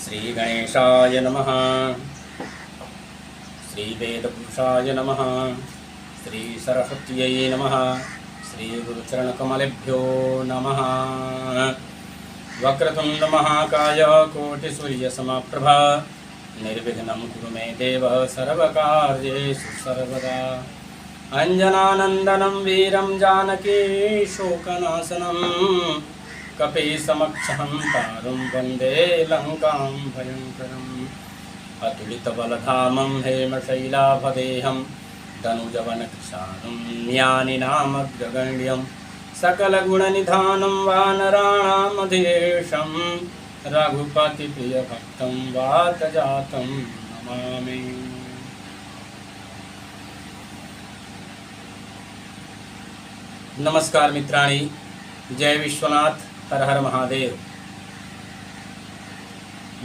श्री गणेशाय नमः। श्री वेदपुरुषाय नमः। श्री सरस्वत्यै नमः। श्री गुरुचरणकमलेभ्यो नमः। वक्रतुंड महाकाय कोटिसूर्यसमप्रभ निर्विघ्नं कुरु मे देव सर्वकार्येषु सर्वदा। अंजनानंदनं वीरं जानकी शोकनाशनं कपीसमक्षं तारुं वन्दे लङ्कां भयङ्करम्। अतुलितबलधामं हेमशैलाभदेहं तनुजवनकृशानं ज्ञानिनामग्रगण्यं सकलगुणनिधानं वानराणामधीशं रघुपतिप्रियभक्तं वातजातं नमामि। नमस्कार मित्राणि, जय विश्वनाथ, हर हर महादेव।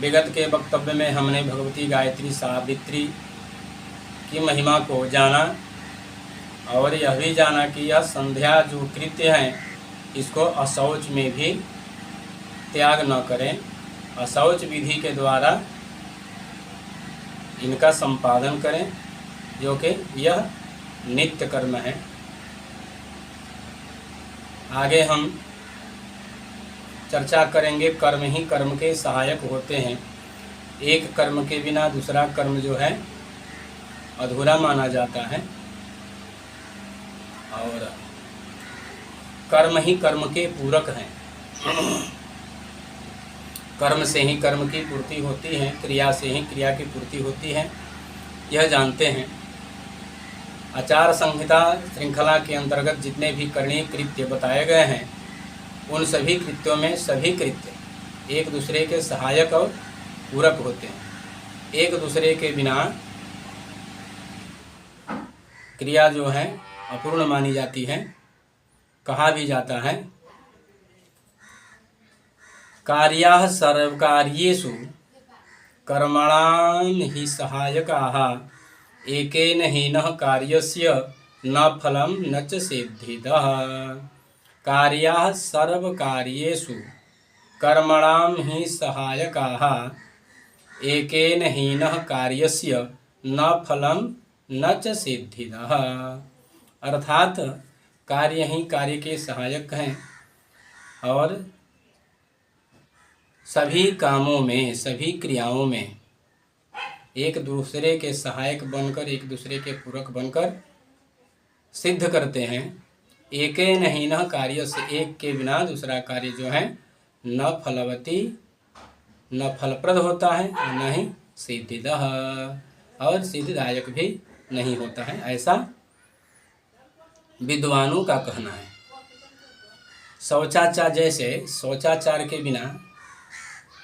विगत के वक्तव्य में हमने भगवती गायत्री सावित्री की महिमा को जाना और यह भी जाना कि यह संध्या जो कृत्य हैं इसको अशौच में भी त्याग न करें। अशौच विधि के द्वारा इनका संपादन करें, जो कि यह नित्य कर्म है। आगे हम चर्चा करेंगे, कर्म ही कर्म के सहायक होते हैं। एक कर्म के बिना दूसरा कर्म जो है अधूरा माना जाता है, और कर्म ही कर्म के पूरक हैं। कर्म से ही कर्म की पूर्ति होती है, क्रिया से ही क्रिया की पूर्ति होती है, यह जानते हैं। आचार संहिता श्रृंखला के अंतर्गत जितने भी करणीय कृत्य बताए गए हैं उन सभी कृत्यों में सभी कृत्य एक दूसरे के सहायक और पूरक होते हैं। एक दूसरे के बिना क्रिया जो है अपूर्ण मानी जाती है। कहा भी जाता है, कार्याः सर्वकार्येषु कर्मणां हि सहायकाः एकेन हीनः कार्यस्य न फलं न च सिद्धिदः। कार्याः सर्वकार्येषु कर्मणां हि सहायकाः एकेन हीनः कार्यस्य न फलं न च सिद्धिदः। अर्थात कार्य ही कार्य के सहायक हैं, और सभी कामों में सभी क्रियाओं में एक दूसरे के सहायक बनकर एक दूसरे के पूरक बनकर सिद्ध करते हैं। एकेन हीनः कार्य से, एक के बिना दूसरा कार्य जो है न फलवती न फलप्रद होता है और न ही सिद्धिदः, और सिद्धिदायक भी नहीं होता है, ऐसा विद्वानों का कहना है। शौचाचार, जैसे शौचाचार के बिना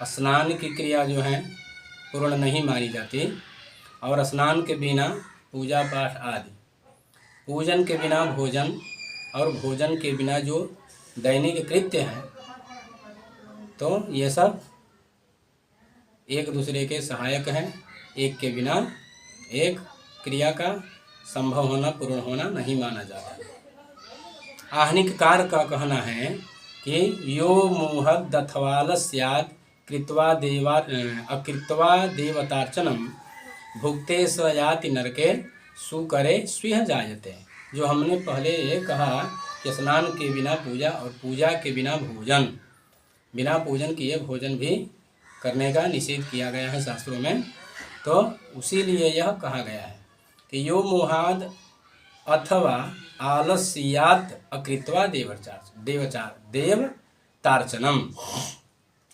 स्नान की क्रिया जो है पूर्ण नहीं मानी जाती, और स्नान के बिना पूजा पाठ आदि, पूजन के बिना भोजन, और भोजन के बिना जो दैनिक कृत्य है, तो ये सब एक दूसरे के सहायक हैं। एक के बिना एक क्रिया का संभव होना, पूर्ण होना नहीं माना जाता। आहनिककार का कहना है कि यो मोहद दथवाल स्यात् कृत्वा देवतार्चनम भुक्ते स्वयाति नरके सुकरे स्विह जायते। जो हमने पहले ये कहा कि स्नान के बिना पूजा और पूजा के बिना भोजन, बिना पूजन किए भोजन भी करने का निषेध किया गया है शास्त्रों में। तो उसी लिए यह कहा गया है कि यो मोहाद अथवा आलस्यात् अकृत्वा देवतार्चनम।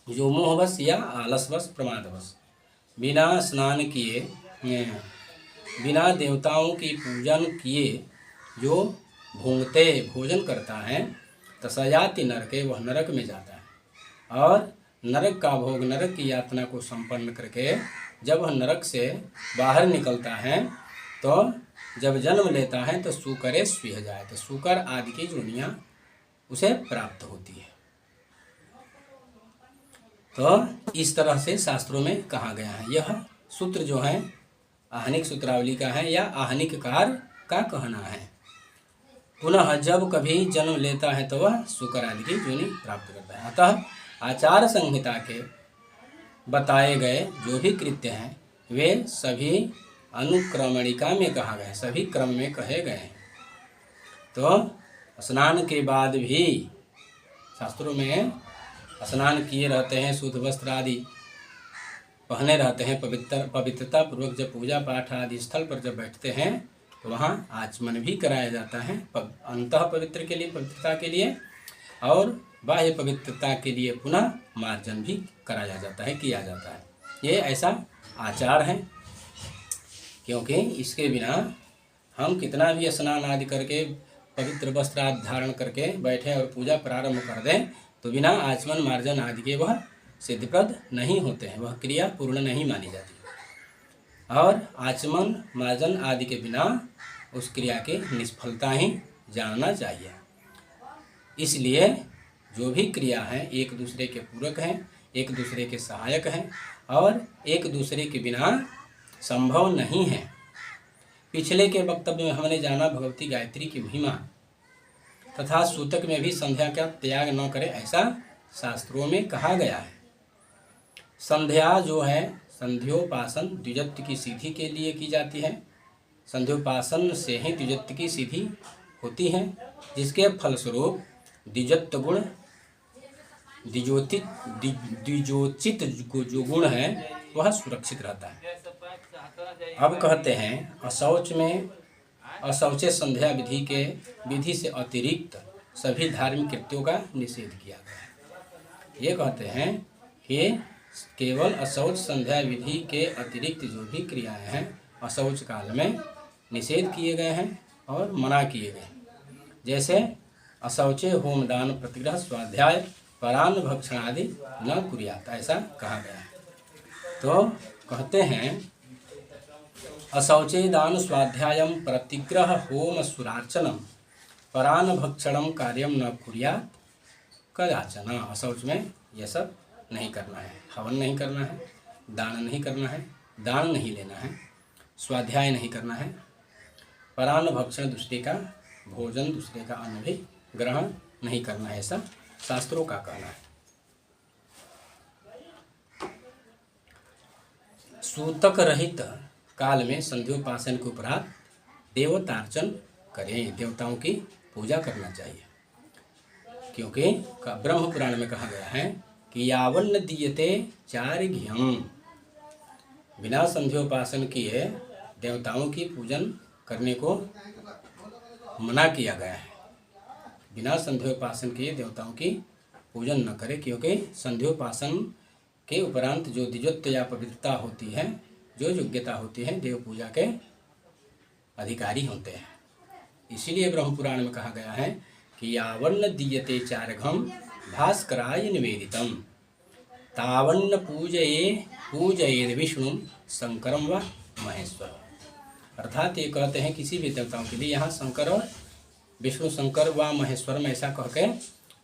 जो मोहवश या आलसवश प्रमादवश बिना स्नान किए, बिना देवताओं की पूजन किए जो भूंगते भोजन करता है, तसयाति नरके, वह नरक में जाता है। और नरक का भोग, नरक की यातना को संपन्न करके जब वह नरक से बाहर निकलता है, तो जब जन्म लेता है तो सुकरे स्विह जाए, तो सुकर आदि की योनियाँ उसे प्राप्त होती है। तो इस तरह से शास्त्रों में कहा गया है। यह सूत्र जो है आहनिक सूत्रावली का है, या आहनिककार का कहना है। पुनः जब कभी जन्म लेता है तो वह शुक्र आदि की योनि प्राप्त करता है। अतः आचार संहिता के बताए गए जो भी कृत्य हैं वे सभी अनुक्रमणिका में कहा गया है, सभी क्रम में कहे गए हैं। तो स्नान के बाद भी शास्त्रों में स्नान किए रहते हैं, शुद्ध वस्त्र आदि पहने रहते हैं, पवित्रता पूर्वक जब पूजा पाठ आदि स्थल पर जब बैठते हैं तो वहाँ आचमन भी कराया जाता है, अंतः पवित्र के लिए, पवित्रता के लिए, और बाह्य पवित्रता के लिए पुनः मार्जन भी कराया जाता है, किया जाता है। ये ऐसा आचार है, क्योंकि इसके बिना हम कितना भी स्नान आदि करके पवित्र वस्त्र आदि धारण करके बैठे और पूजा प्रारंभ कर दें तो बिना आचमन मार्जन आदि के वह सिद्धप्रद नहीं होते हैं, वह क्रिया पूर्ण नहीं मानी जाती। और आचमन मार्जन आदि के बिना उस क्रिया की निष्फलता ही जानना चाहिए। इसलिए जो भी क्रिया है एक दूसरे के पूरक हैं, एक दूसरे के सहायक हैं और एक दूसरे के बिना संभव नहीं है। पिछले के वक्तव्य में हमने जाना भगवती गायत्री की महिमा तथा सूतक में भी संध्या का त्याग न करे ऐसा शास्त्रों में कहा गया है। संध्या जो है संध्योपासन द्विजत्व की सिद्धि के लिए की जाती है। संध्योपासन से ही द्विजत्व की सिद्धि होती है, जिसके फलस्वरूप द्विजत्व गुण द्विजोचित जो गुण है वह सुरक्षित रहता है। अब कहते हैं अशौच में अशौचे संध्या विधि से अतिरिक्त सभी धार्मिक कृत्यों का निषेध किया गया है। ये कहते हैं कि केवल अशौच संध्या विधि के अतिरिक्त जो भी क्रियाएं हैं अशौच काल में निषेध किए गए हैं और मना किए गए हैं। जैसे अशौचे होम दान प्रतिग्रह स्वाध्याय परान्न भक्षण आदि न कुर्यात, ऐसा कहा गया है। तो कहते हैं अशौचे दान स्वाध्यायम प्रतिग्रह होम सुरार्चनम परान्न भक्षणम कार्यम न कुर्यात कदाचन। अशौच में यह सब नहीं करना है, हवन नहीं करना है, दान नहीं करना है, दान नहीं लेना है, स्वाध्याय नहीं करना है, परान्न भक्षण दूसरे का भोजन दूसरे का अन्न भी ग्रहण नहीं करना है, ऐसा शास्त्रों का कहना है। सूतक रहित काल में संध्योपासन के उपरांत देवतार्चन करें, देवताओं की पूजा करना चाहिए, क्योंकि ब्रह्म पुराण में कहा गया है कि यावन्न दीयते चारिघ्यम, बिना संध्योपासन किए देवताओं की पूजन करने को मना किया गया है। बिना संध्योपासन किए देवताओं की पूजन न करें, क्योंकि संध्योपासन के उपरांत जो द्विजत्व या पवित्रता होती है, जो योग्यता होती है, देव पूजा के अधिकारी होते हैं। इसीलिए ब्रह्म पुराण में कहा गया है कि यावन्न दीयते चार्घम भास्कराय निवेदितम तावन्न पूजयेद विष्णु शंकरम व महेश्वर। अर्थात ये कहते हैं किसी भी देवताओं के लिए यहाँ शंकर और विष्णु शंकर व महेश्वर में ऐसा कह के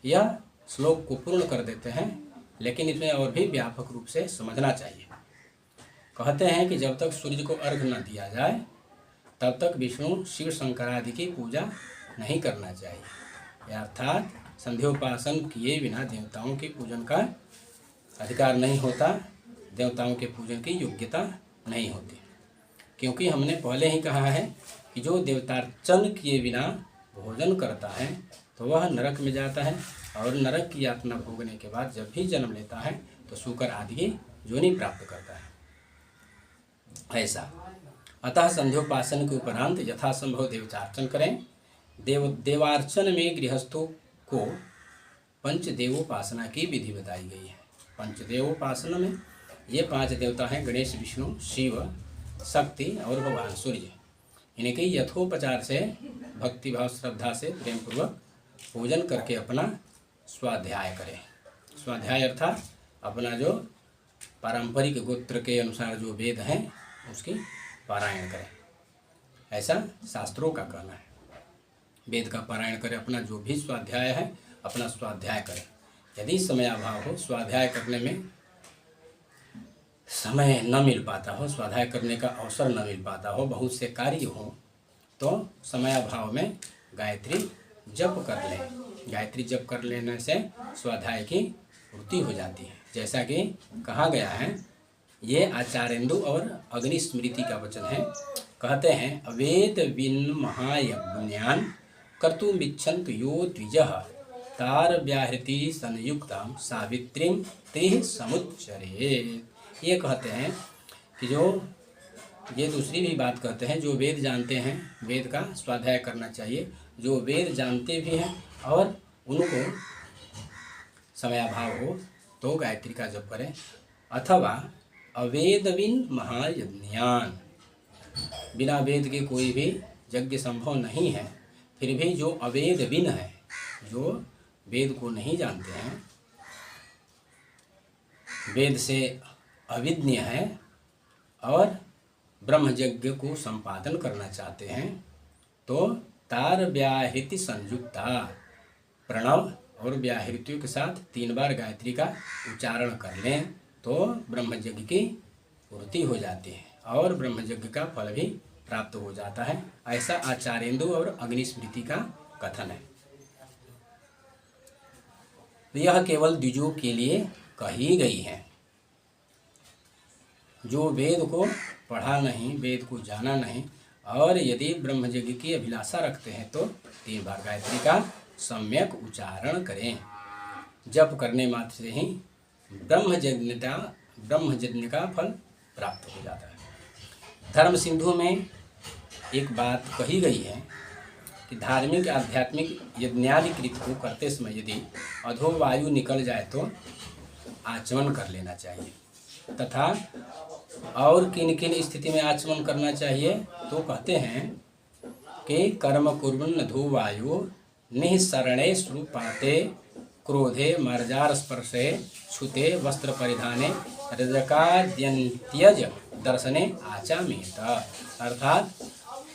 यह श्लोक को पूर्ण कर देते हैं, लेकिन इसमें और भी व्यापक रूप से समझना चाहिए। कहते हैं कि जब तक सूर्य को अर्घ न दिया जाए तब तक विष्णु शिव शंकर आदि की पूजा नहीं करना चाहिए। अर्थात संध्योपासन किए बिना देवताओं के पूजन का अधिकार नहीं होता, देवताओं के पूजन की योग्यता नहीं होती, क्योंकि हमने पहले ही कहा है कि जो देवतार्चन किए बिना भोजन करता है तो वह नरक में जाता है और नरक की यातना भोगने के बाद जब भी जन्म लेता है तो शूकर आदि की योनि प्राप्त करता है। ऐसा अतः संध्योपासन के उपरांत यथासंभव देवतार्चन करें। देवार्चन में गृहस्थों को पंचदेवोपासना की विधि बताई गई है। पंचदेवोपासना में ये 5 देवता हैं, गणेश, विष्णु, शिव, शक्ति और भगवान सूर्य। इनके यथोपचार से भक्तिभाव श्रद्धा से प्रेम पूर्वक पूजन करके अपना स्वाध्याय करें। स्वाध्याय अर्थात अपना जो पारंपरिक गोत्र के अनुसार जो वेद हैं उसकी पारायण करें, ऐसा शास्त्रों का कहना है। वेद का पारायण करें, अपना जो भी स्वाध्याय है अपना स्वाध्याय करें। यदि समय अभाव हो, स्वाध्याय करने में समय न मिल पाता हो, स्वाध्याय करने का अवसर न मिल पाता हो, बहुत से कार्य हो, तो समय अभाव में गायत्री जप कर लें। गायत्री जप कर लेने से स्वाध्याय की पूर्ति हो जाती है। जैसा कि कहा गया है। ये आचार्येन्दु और अग्निस्मृति का वचन है। कहते हैं अवेद विन महायज्ञान कर्तुमिच्छन्त यो द्विजः तार व्याहृति संयुक्तां सावित्रीं ते समुच्चरे। ये कहते हैं कि जो ये दूसरी भी बात कहते हैं, जो वेद जानते हैं वेद का स्वाध्याय करना चाहिए, जो वेद जानते भी हैं और उनको समयाभाव हो तो गायत्री का जप करें। अथवा अवेदविन महायज्ञान, बिना वेद के कोई भी यज्ञ संभव नहीं है, फिर भी जो अवेदविन है, जो वेद को नहीं जानते हैं, वेद से अविज्ञ है और ब्रह्म यज्ञ को संपादन करना चाहते हैं, तो तार व्याहृति संयुक्ता, प्रणव और व्याहृतियों के साथ 3 बार गायत्री का उच्चारण कर लें तो ब्रह्म यज्ञ की पूर्ति हो जाती है और ब्रह्म यज्ञ का फल भी प्राप्त हो जाता है। ऐसा आचार्येन्दु और अग्निस्मृति का कथन है। यह केवल द्विजों के लिए कही गई है। जो वेद को पढ़ा नहीं, वेद को जाना नहीं और यदि ब्रह्म यज्ञ की अभिलाषा रखते हैं तो 3 बार गायत्री का सम्यक उच्चारण करें। जप करने मात्र से ही ब्रह्म यज्ञ का फल प्राप्त हो जाता है। धर्म सिंधु में एक बात कही गई है कि धार्मिक आध्यात्मिक यज्ञादि कृत को करते समय यदि अधोवायु निकल जाए तो आचमन कर लेना चाहिए। तथा और किन किन स्थिति में आचमन करना चाहिए तो कहते हैं कि कर्म कुर्वन् अधोवायु निःसरणे श्रुपाते क्रोधे मार्जार स्पर्शे छुते वस्त्र परिधाने रजकाद्यन्त्यज दर्शने आचामेत। अर्थात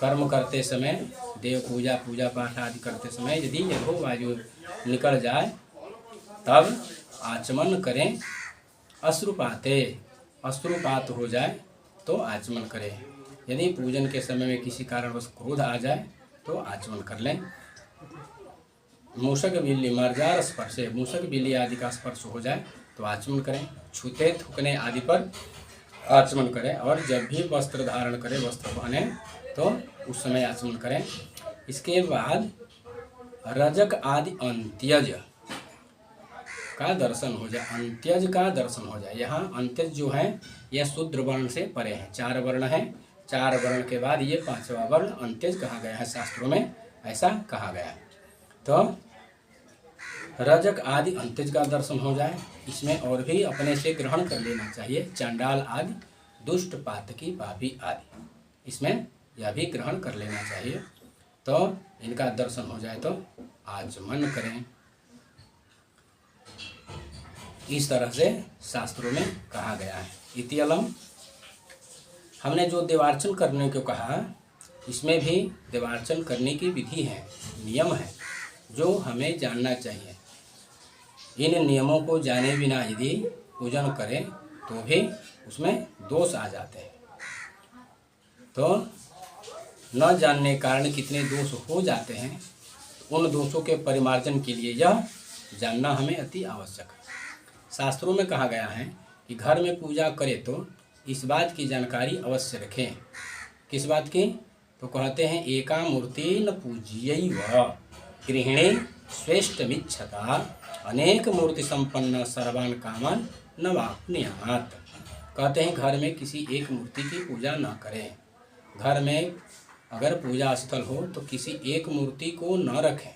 कर्म करते समय, देव पूजा पाठ आदि करते समय यदि अधोवायु निकल जाए तब आचमन करें। अश्रुपात हो जाए तो आचमन करें। यदि पूजन के समय में किसी कारणवश क्रोध आ जाए तो आचमन कर लें। मूषक बिल्ली मार्जार स्पर्शे, मूषक बिल्ली आदि का स्पर्श हो जाए तो आचमन करें। छूते थूकने आदि पर आचमन करें और जब भी वस्त्र धारण करें, वस्त्र पहने तो उस समय आचमन करें। इसके बाद रजक आदि अंत्यज का दर्शन हो जाए, अंत्यज का दर्शन हो जाए। यहाँ अंत्यज जो है यह शूद्र वर्ण से परे हैं। 4 वर्ण हैं, 4 वर्ण के बाद ये 5वां वर्ण अंत्यज कहा गया है, शास्त्रों में ऐसा कहा गया है। तो रजक आदि अंत्यज का दर्शन हो जाए। इसमें और भी अपने से ग्रहण कर लेना चाहिए, चांडाल आदि, दुष्ट पातकी पापी आदि, इसमें यह भी ग्रहण कर लेना चाहिए। तो इनका दर्शन हो जाए तो आचमन करें। इस तरह से शास्त्रों में कहा गया है। इत्यलम, हमने जो देवार्चन करने को कहा, इसमें भी देवार्चन करने की विधि है, नियम है जो हमें जानना चाहिए। इन नियमों को जाने बिना यदि पूजन करें तो भी उसमें दोष आ जाते हैं। तो न जानने के कारण कितने दोष हो जाते हैं, उन दोषों के परिमार्जन के लिए यह जानना हमें अति आवश्यक है। शास्त्रों में कहा गया है कि घर में पूजा करें तो इस बात की जानकारी अवश्य रखें। किस बात की? तो कहते हैं एका मूर्ति न पूज्यैव गृहिणी श्रेष्ठमिच्छता अनेक मूर्ति संपन्न सर्वान कामान न वाप्नुयात्। कहते हैं घर में किसी एक मूर्ति की पूजा न करें। घर में अगर पूजा स्थल हो तो किसी एक मूर्ति को न रखें,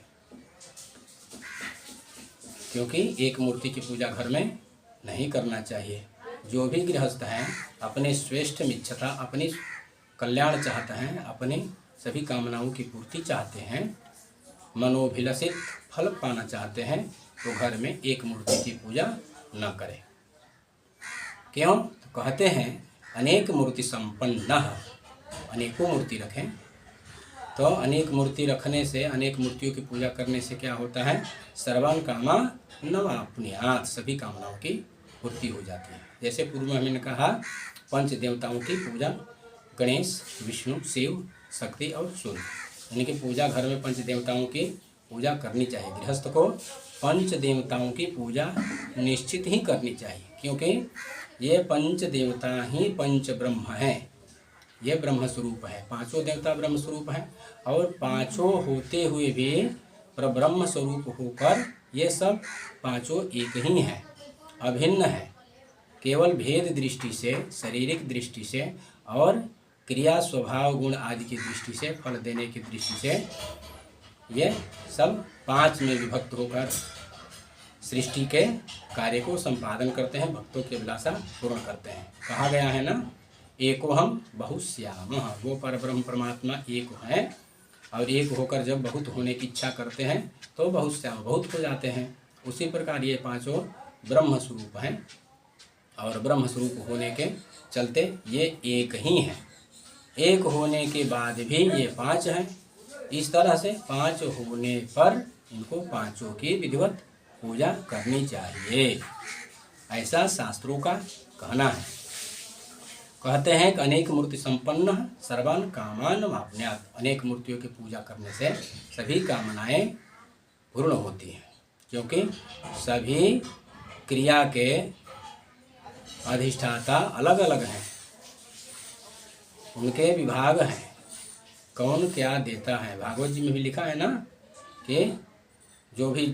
क्योंकि एक मूर्ति की पूजा घर में नहीं करना चाहिए। जो भी गृहस्थ हैं अपने श्रेष्ठ इच्छता, अपनी कल्याण चाहते हैं, अपनी सभी कामनाओं की पूर्ति चाहते हैं, मनोभिलषित फल पाना चाहते हैं, तो घर में एक मूर्ति की पूजा न करें। क्यों? तो कहते हैं अनेक मूर्ति संपन्न, अनेकों मूर्ति रखें। तो अनेक मूर्ति रखने से, अनेक मूर्तियों की पूजा करने से क्या होता है? सर्वान कामा न वाप्नुयात्, सभी कामनाओं की पूर्ति हो जाती है। जैसे पूर्व में हमने कहा पंच देवताओं की पूजा, गणेश, विष्णु, शिव, शक्ति और सूर्य, इनकी पूजा घर में पंच देवताओं की पूजा करनी चाहिए। गृहस्थ को पंच देवताओं की पूजा निश्चित ही करनी चाहिए, क्योंकि ये पंच देवता ही पंच ब्रह्म हैं। ये ब्रह्म स्वरूप है, पांचों देवता ब्रह्म स्वरूप हैं, और पांचों होते हुए भी परब्रह्म स्वरूप होकर ये सब पांचों एक ही हैं, अभिन्न है। केवल भेद दृष्टि से, शारीरिक दृष्टि से और क्रिया स्वभाव गुण आदि की दृष्टि से, फल देने की दृष्टि से ये सब पांच में विभक्त होकर सृष्टि के कार्य को संपादन करते हैं, भक्तों की अभिलाषा पूर्ण करते हैं। कहा गया है ना, एको हम बहुश्यामः, वो परब्रह्म परमात्मा एक है, और एक होकर जब बहुत होने की इच्छा करते हैं तो बहुश्याम, बहुत हो जाते हैं। उसी प्रकार ये पांचों ब्रह्म स्वरूप हैं, और ब्रह्म स्वरूप होने के चलते ये एक ही हैं। एक होने के बाद भी ये पांच हैं। इस तरह से पांच होने पर इनको पांचों की विधिवत पूजा करनी चाहिए, ऐसा शास्त्रों का कहना है। कहते हैं कि अनेक मूर्ति संपन्न सर्वान कामान वाप्नुयात्, अनेक मूर्तियों की पूजा करने से सभी कामनाएं पूर्ण होती हैं, क्योंकि सभी क्रिया के अधिष्ठाता अलग अलग हैं, उनके विभाग हैं, कौन क्या देता है। भागवत जी में भी लिखा है ना कि जो भी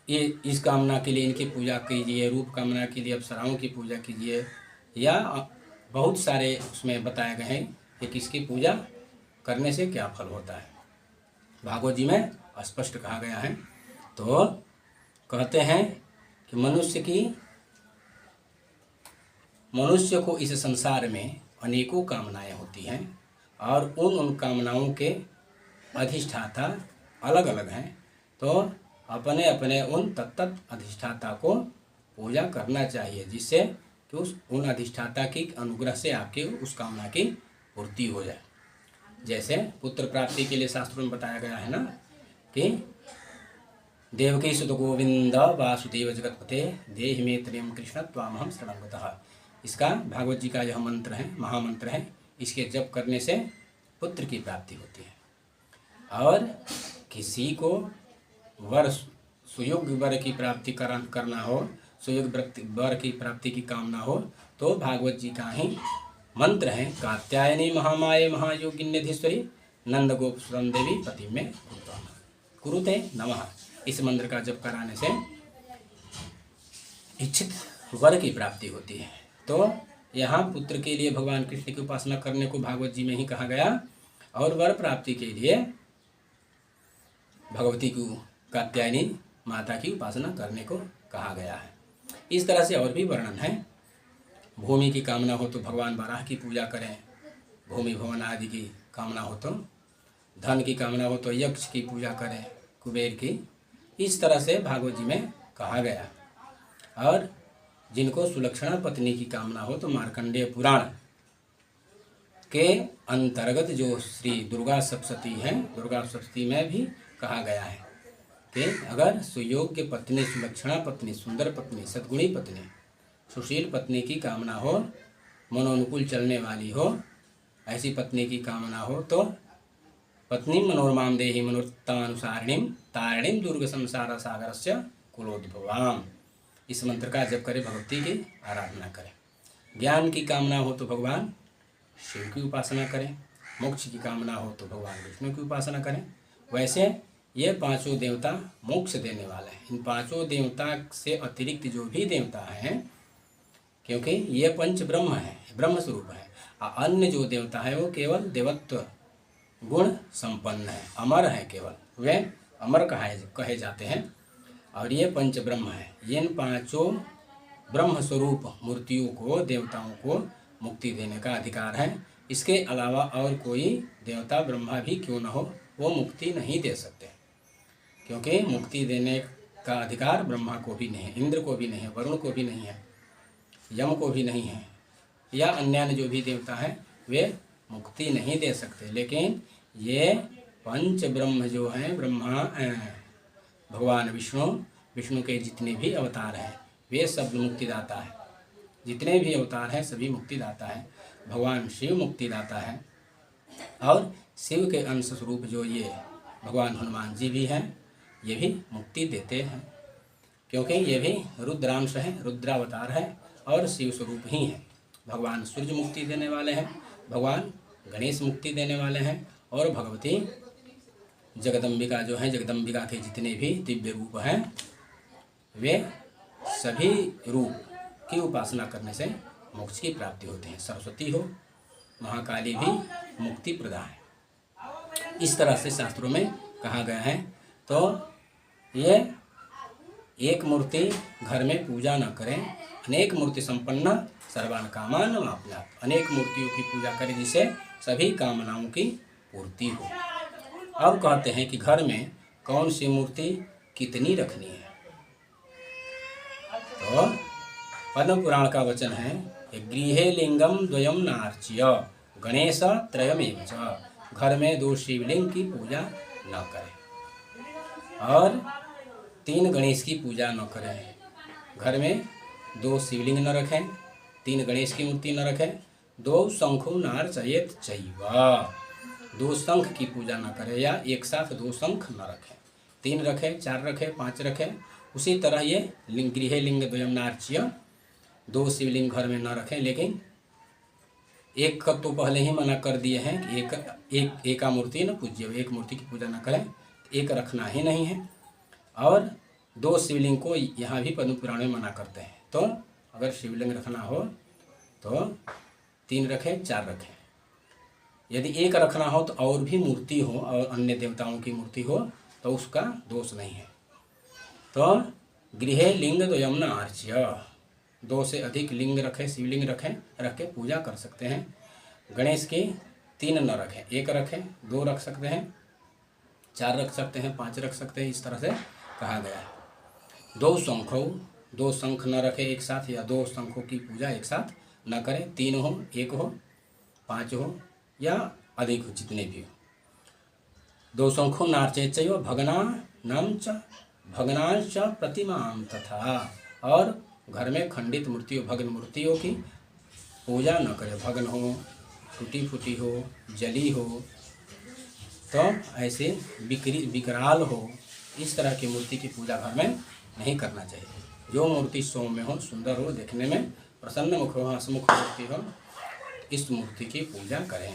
ये इस कामना के लिए इनकी पूजा कीजिए, रूप कामना के लिए अप्सराओं की पूजा कीजिए, या बहुत सारे उसमें बताए गए हैं कि किसकी पूजा करने से क्या फल होता है। भागवत जी में स्पष्ट कहा गया है। तो कहते हैं कि मनुष्य को इस संसार में अनेकों कामनाएं होती हैं, और उन कामनाओं के अधिष्ठाता अलग अलग हैं। तो अपने अपने उन तत्त अधिष्ठाता को पूजा करना चाहिए, जिससे कि उन अधिष्ठाता की अनुग्रह से आपके उस कामना की पूर्ति हो जाए। जैसे पुत्र प्राप्ति के लिए शास्त्रों में बताया गया है ना कि देवकी सुत गोविंद वासुदेव जगतपते देहि मे त्रियम कृष्ण त्वामहं शरणं गतः। इसका भागवत जी का यह मंत्र है, महामंत्र है। इसके जप करने से पुत्र की प्राप्ति होती है। और किसी को सुयोग्य वर की प्राप्ति करना हो, सुयोग्य वर की प्राप्ति की कामना हो, तो भागवत जी का ही मंत्र है, कात्यायनी महामाये महायोगिन्यधीश्वरी नंद गोप सुरन देवी पति में कुरुते नमः। इस मंत्र का जप कराने से इच्छित वर की प्राप्ति होती है। तो यहाँ पुत्र के लिए भगवान कृष्ण की उपासना करने को भागवत जी में ही कहा गया, और वर प्राप्ति के लिए भगवती को कात्यायनी माता की उपासना करने को कहा गया है। इस तरह से और भी वर्णन है। भूमि की कामना हो तो भगवान वराह की पूजा करें, भूमि भवन आदि की कामना हो तो, धन की कामना हो तो यक्ष की पूजा करें, कुबेर की। इस तरह से भागवत जी में कहा गया। और जिनको सुलक्षणा पत्नी की कामना हो तो मार्कंडेय पुराण के अंतर्गत जो श्री दुर्गा सप्तशती है, दुर्गा सप्तशती में भी कहा गया है कि अगर सुयोग्य पत्नी, सुलक्षणा पत्नी, सुंदर पत्नी, सद्गुणी पत्नी, सुशील पत्नी की कामना हो, मनोनुकूल चलने वाली हो, ऐसी पत्नी की कामना हो तो पत्नी मनोरमाम देहि मनोत्तानुसारिणीम तारिणीम दुर्ग संसार सागरस्य कुलोद्भवाम। इस मंत्र का जप करें, भगवती की आराधना करें। ज्ञान की कामना हो तो भगवान शिव की उपासना करें, मोक्ष की कामना हो तो भगवान विष्णु की उपासना करें। वैसे ये पांचों देवता मोक्ष देने वाले हैं। इन पांचों देवता से अतिरिक्त जो भी देवता हैं, क्योंकि ये पंच ब्रह्म है, ब्रह्म स्वरूप है, अन्य जो देवता है वो केवल देवत्व गुण संपन्न है, अमर है, केवल वे अमर कहे जाते हैं। और ये पंच ब्रह्म है। इन पांचों ब्रह्म स्वरूप मूर्तियों को, देवताओं को मुक्ति देने का अधिकार है। इसके अलावा और कोई देवता, ब्रह्मा भी क्यों न हो, वो मुक्ति नहीं दे सकते, क्योंकि मुक्ति देने का अधिकार ब्रह्मा को भी नहीं है, इंद्र को भी नहीं है, वरुण को भी नहीं है, यम को भी नहीं है, या अन्य जो भी देवता हैं वे मुक्ति नहीं दे सकते। लेकिन ये पंच ब्रह्म जो हैं, ब्रह्मा, भगवान विष्णु के जितने भी अवतार हैं वे सब मुक्तिदाता है। जितने भी अवतार हैं सभी मुक्तिदाता है। भगवान शिव मुक्तिदाता है, और शिव के अंश स्वरूप जो ये भगवान हनुमान जी भी हैं, ये भी मुक्ति देते हैं, क्योंकि ये भी रुद्रांश है, रुद्रावतार है और शिव स्वरूप ही है। भगवान सूर्य मुक्ति देने वाले हैं, भगवान गणेश मुक्ति देने वाले हैं, और भगवती जगदम्बिका जो है, जगदम्बिका के जितने भी दिव्य रूप हैं वे सभी रूप की उपासना करने से मोक्ष की प्राप्ति होती है। सरस्वती हो, महाकाली भी मुक्ति प्रदा है। इस तरह से शास्त्रों में कहा गया है। तो ये एक मूर्ति घर में पूजा न करें, अनेक मूर्ति संपन्न सर्वान कामान वाप्नुयात्। अनेक मूर्तियों की पूजा करें जिससे सभी कामनाओं की पूर्ति हो। अब कहते हैं कि घर में कौन सी मूर्ति कितनी रखनी है। तो पद्म पुराण का वचन है, गृहे लिंगम द्वयम नार्च्य गणेश त्रयमेव च। घर में 2 शिवलिंग की पूजा न करें और 3 गणेश की पूजा न करें। घर में 2 शिवलिंग न रखें, 3 गणेश की मूर्ति न रखें। 2 शंखो नार्चयेत चैव, 2 शंख की पूजा न करें, या एक साथ 2 शंख न रखें। 3 रखें, 4 रखें, 5 रखें। उसी तरह ये गृहे लिंग द्वयम नार्च्य, 2 शिवलिंग घर में न रखें। लेकिन एक का तो पहले ही मना कर दिए हैं कि एका मूर्ति न पूज्य, एक मूर्ति की पूजा न करें, एक रखना ही नहीं है। और 2 शिवलिंग को यहाँ भी पद्म पुराण में मना करते हैं। तो अगर शिवलिंग रखना हो तो 3 रखें, 4 रखें। यदि एक रखना हो तो और भी मूर्ति हो और अन्य देवताओं की मूर्ति हो तो उसका दोष नहीं है। तो गृहे लिंग द्वयम नार्च्य, 2 से अधिक लिंग रखें, शिवलिंग रखें, रख के पूजा कर सकते हैं। गणेश की 3 न रखें, 1 रखें, 2 रख सकते हैं, 4 रख सकते हैं, 5 रख सकते हैं। इस तरह से कहा गया है। 2 शंखों, 2 शंख न रखें एक साथ, या 2 शंखों की पूजा एक साथ न करें। 3 हो, 1 हो, 5 हो या अधिक हो, जितने भी हो। 2 शंखों नार्चेत चैव भग्नानां च भग्नांश्च प्रतिमां तथा, और घर में खंडित मूर्तियों, भग्न मूर्तियों की पूजा न करें। भग्न हो, टूटी फूटी हो, जली हो, तो ऐसे विकराल हो, इस तरह की मूर्ति की पूजा घर में नहीं करना चाहिए। जो मूर्ति सौम्य हो, सुंदर हो, देखने में प्रसन्न मुख हो, हंसमुख मूर्ति हो, इस मूर्ति की पूजा करें।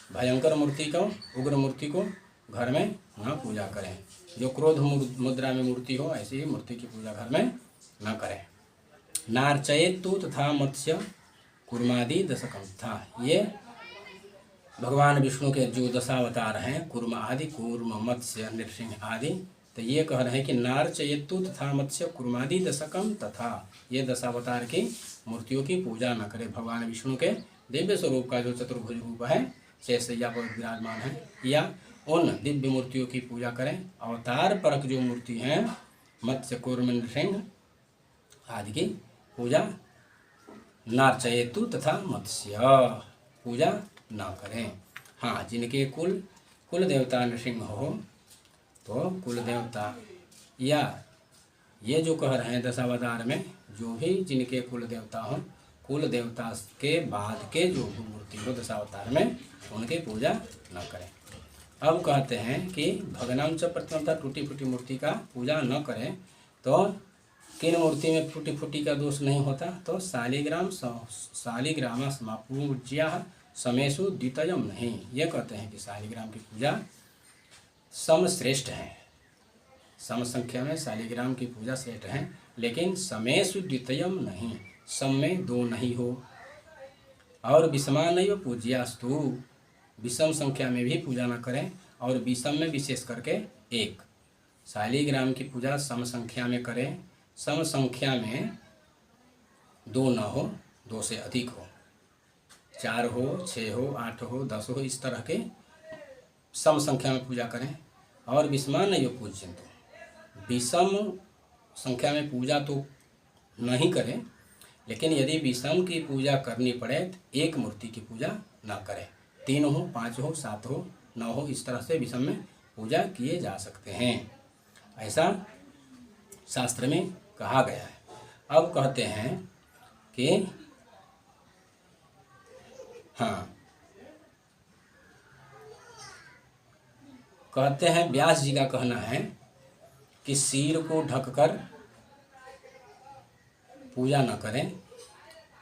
भयंकर मूर्ति को, उग्र मूर्ति को घर में न पूजा करें। जो क्रोध मुद्रा में मूर्ति हो, ऐसी मूर्ति की पूजा घर में न करें। नार्चयेतु तथा मत्स्य कूर्मादि दशकंथा, ये भगवान विष्णु के जो दशावतार हैं, कूर्म आदि, कूर्म, मत्स्य, नृसिंह आदि, तो ये कह रहे हैं कि नार्चयेतु तथा मत्स्य कूर्मादि दशकम तथा, ये दशावतार की मूर्तियों की पूजा न करें। भगवान विष्णु के दिव्य स्वरूप का जो चतुर्भुज रूप है, शेषशय्या पर विराजमान है, या उन दिव्य मूर्तियों की पूजा करें। अवतार परक जो मूर्ति हैं, मत्स्य, कूर्म, नृसिंह आदि की पूजा नार्चयेतु तथा मत्स्य पूजा ना करें। हाँ, जिनके कुल देवता नृसिंह हो, तो कुल देवता, या ये जो कह रहे हैं दशावतार में जो भी जिनके कुल देवता हो, कुल देवता के बाद के जो मूर्ति हो दशावतार में, उनकी पूजा न करें। अब कहते हैं कि भग्नांश प्रतिमता, टूटी फूटी मूर्ति का पूजा न करें। तो किन मूर्ति में टूटी फूटी का दोष नहीं होता? तो शालिग्राम समापूज्या समेषु द्वितीयम नहीं, ये कहते हैं कि शालिग्राम की पूजा समश्रेष्ठ है। सम संख्या में शालिग्राम की पूजा श्रेष्ठ है, लेकिन समेषु द्वितीयम नहीं, सम में 2 नहीं हो। और विषमा नहीं हो पूज्यास्तु, विषम संख्या में भी पूजा न करें, और विषम में विशेष करके 1। शालिग्राम की पूजा सम संख्या में करें, सम संख्या में 2 न हो, 2 से अधिक हो, 4 हो, 6 हो, 8 हो, 10 हो, इस तरह के सम संख्या में पूजा करें। और विषमा नहीं हो पूज्यन्तु, विषम संख्या में पूजा तो नहीं करें, लेकिन यदि विषम की पूजा करनी पड़े तो 1 मूर्ति की पूजा ना करें। 3 हो, 5 हो, 7 हो, 9 हो, इस तरह से विषम में पूजा किए जा सकते हैं, ऐसा शास्त्र में कहा गया है। अब कहते हैं कि हाँ, कहते हैं व्यास जी का कहना है कि सिर को ढककर पूजा न करें,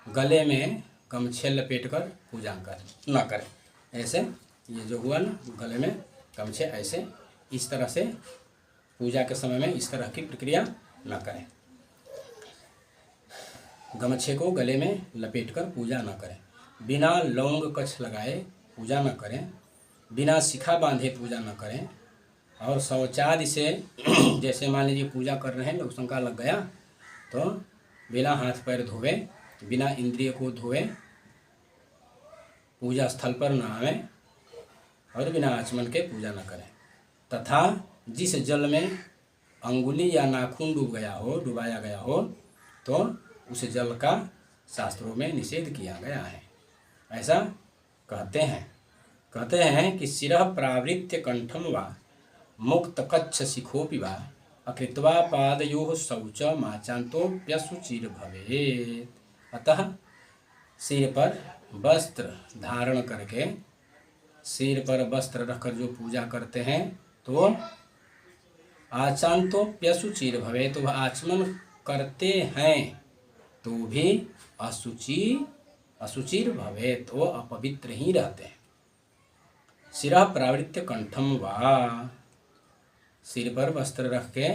गले में गमछे लपेटकर पूजा न करें। ऐसे ये जो हुआ ना, गले में गमछे ऐसे इस तरह से पूजा के समय में इस तरह की प्रक्रिया न करें। गमछे को गले में लपेटकर पूजा न करें। बिना लौंग कच्छ लगाए पूजा न करें। बिना शिखा बांधे पूजा न करें। और शौचादि से जैसे मान लीजिए पूजा कर रहे हैं, लोग शंका लग गया तो बिना हाथ पैर धोए, बिना इंद्रिय को धोए पूजा स्थल पर न आवे और बिना आचमन के पूजा न करें। तथा जिस जल में अंगुली या नाखून डुबाया गया हो तो उस जल का शास्त्रों में निषेध किया गया है। ऐसा कहते हैं कि शिरः प्रावृत्य कंठम वा मुक्त कच्छ शिखोपि वा अकृत्वा पादयोः शौच माचान्तोऽप्यशुचिर भवेत्। अतः सिर पर वस्त्र धारण करके, सिर पर वस्त्र रखकर जो पूजा करते हैं तो आचान्तोऽप्यशुचिर भवेत्, तो वह आचमन करते हैं तो भी अशुचिर भवेत्, वो अपवित्र ही रहते हैं। शिरः प्रावृत्य कंठम वा, सिर पर वस्त्र रख के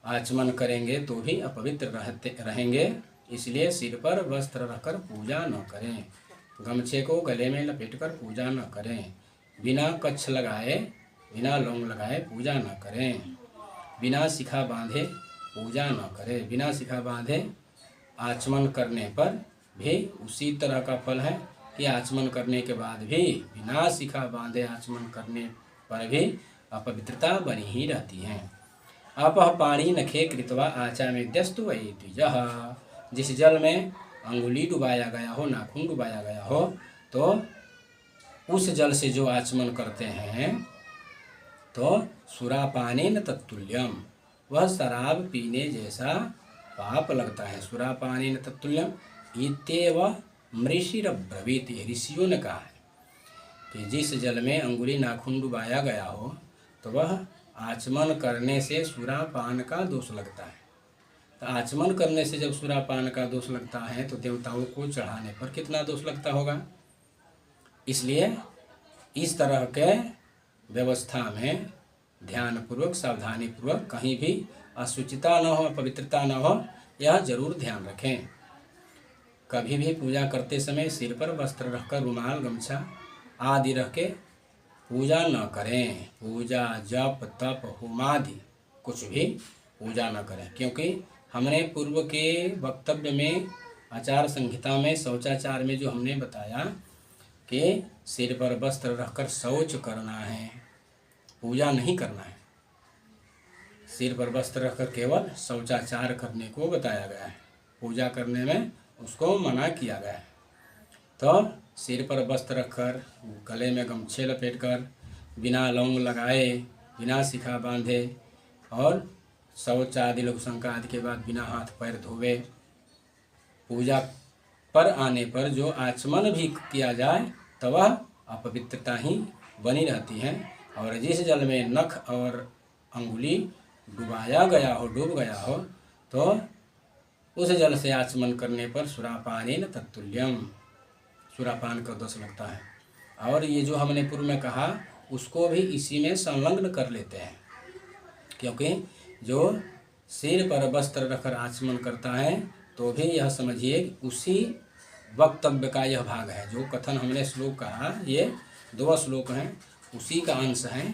आचमन करेंगे तो भी अपवित्र रहेंगे, इसलिए सिर पर वस्त्र रखकर पूजा न करें। गमछे को गले में लपेटकर पूजा न करें। बिना कच्छ लगाए, बिना लौंग लगाए पूजा न करें। बिना शिखा बांधे पूजा न करें। बिना शिखा बांधे आचमन करने पर भी उसी तरह का फल है कि आचमन करने के बाद भी बिना शिखा बांधे आचमन करने पर भी अपवित्रता बनी ही रहती है। अपः पाणी नखे कृत्वा आचामेद्यस्तु वै द्विजः, जिस जल में अंगुली डुबाया गया हो, नाखून डुबाया गया हो, तो उस जल से जो आचमन करते हैं तो सुरापानेन तत्तुल्यम, वह शराब पीने जैसा पाप लगता है। सुरापानेन तत्तुल्यम इत्येव मृषिरब्रवीत, ऋषियों ने कहा है कि जिस जल में अंगुली नाखून डुबाया गया हो तो वह आचमन करने से सुरापान का दोष लगता है। तो आचमन करने से जब सुरापान का दोष लगता है तो देवताओं को चढ़ाने पर कितना दोष लगता होगा। इसलिए इस तरह के व्यवस्था में ध्यानपूर्वक, सावधानीपूर्वक कहीं भी अशुचिता न हो, पवित्रता न हो, यह जरूर ध्यान रखें। कभी भी पूजा करते समय सिर पर वस्त्र रखकर, रुमाल, गमछा आदि रख के पूजा न करें। पूजा, जप, तप, होमादि कुछ भी पूजा न करें, क्योंकि हमने पूर्व के वक्तव्य में आचार संहिता में शौचाचार में जो हमने बताया कि सिर पर वस्त्र रखकर शौच करना है, पूजा नहीं करना है। सिर पर वस्त्र रखकर केवल शौचाचार करने को बताया गया है, पूजा करने में उसको मना किया गया है। तो सिर पर वस्त्र रखकर, गले में गमछे लपेटकर, बिना लौंग लगाए, बिना शिखा बांधे और शौच आदि लघु शंका आदि के बाद बिना हाथ पैर धोवे पूजा पर आने पर जो आचमन भी किया जाए तो वह अपवित्रता ही बनी रहती है। और जिस जल में नख और अंगुली डुबाया गया हो, डूब गया हो, तो उस जल से आचमन करने पर सुरापानेन तत्तुल्यम, सुरापान का दोष लगता है। और ये जो हमने पूर्व में कहा उसको भी इसी में संलग्न कर लेते हैं, क्योंकि जो सिर पर वस्त्र रखकर आचमन करता है तो भी यह समझिए उसी वक्तव्य का यह भाग है। जो कथन हमने श्लोक कहा, ये 2 श्लोक हैं, उसी का अंश है।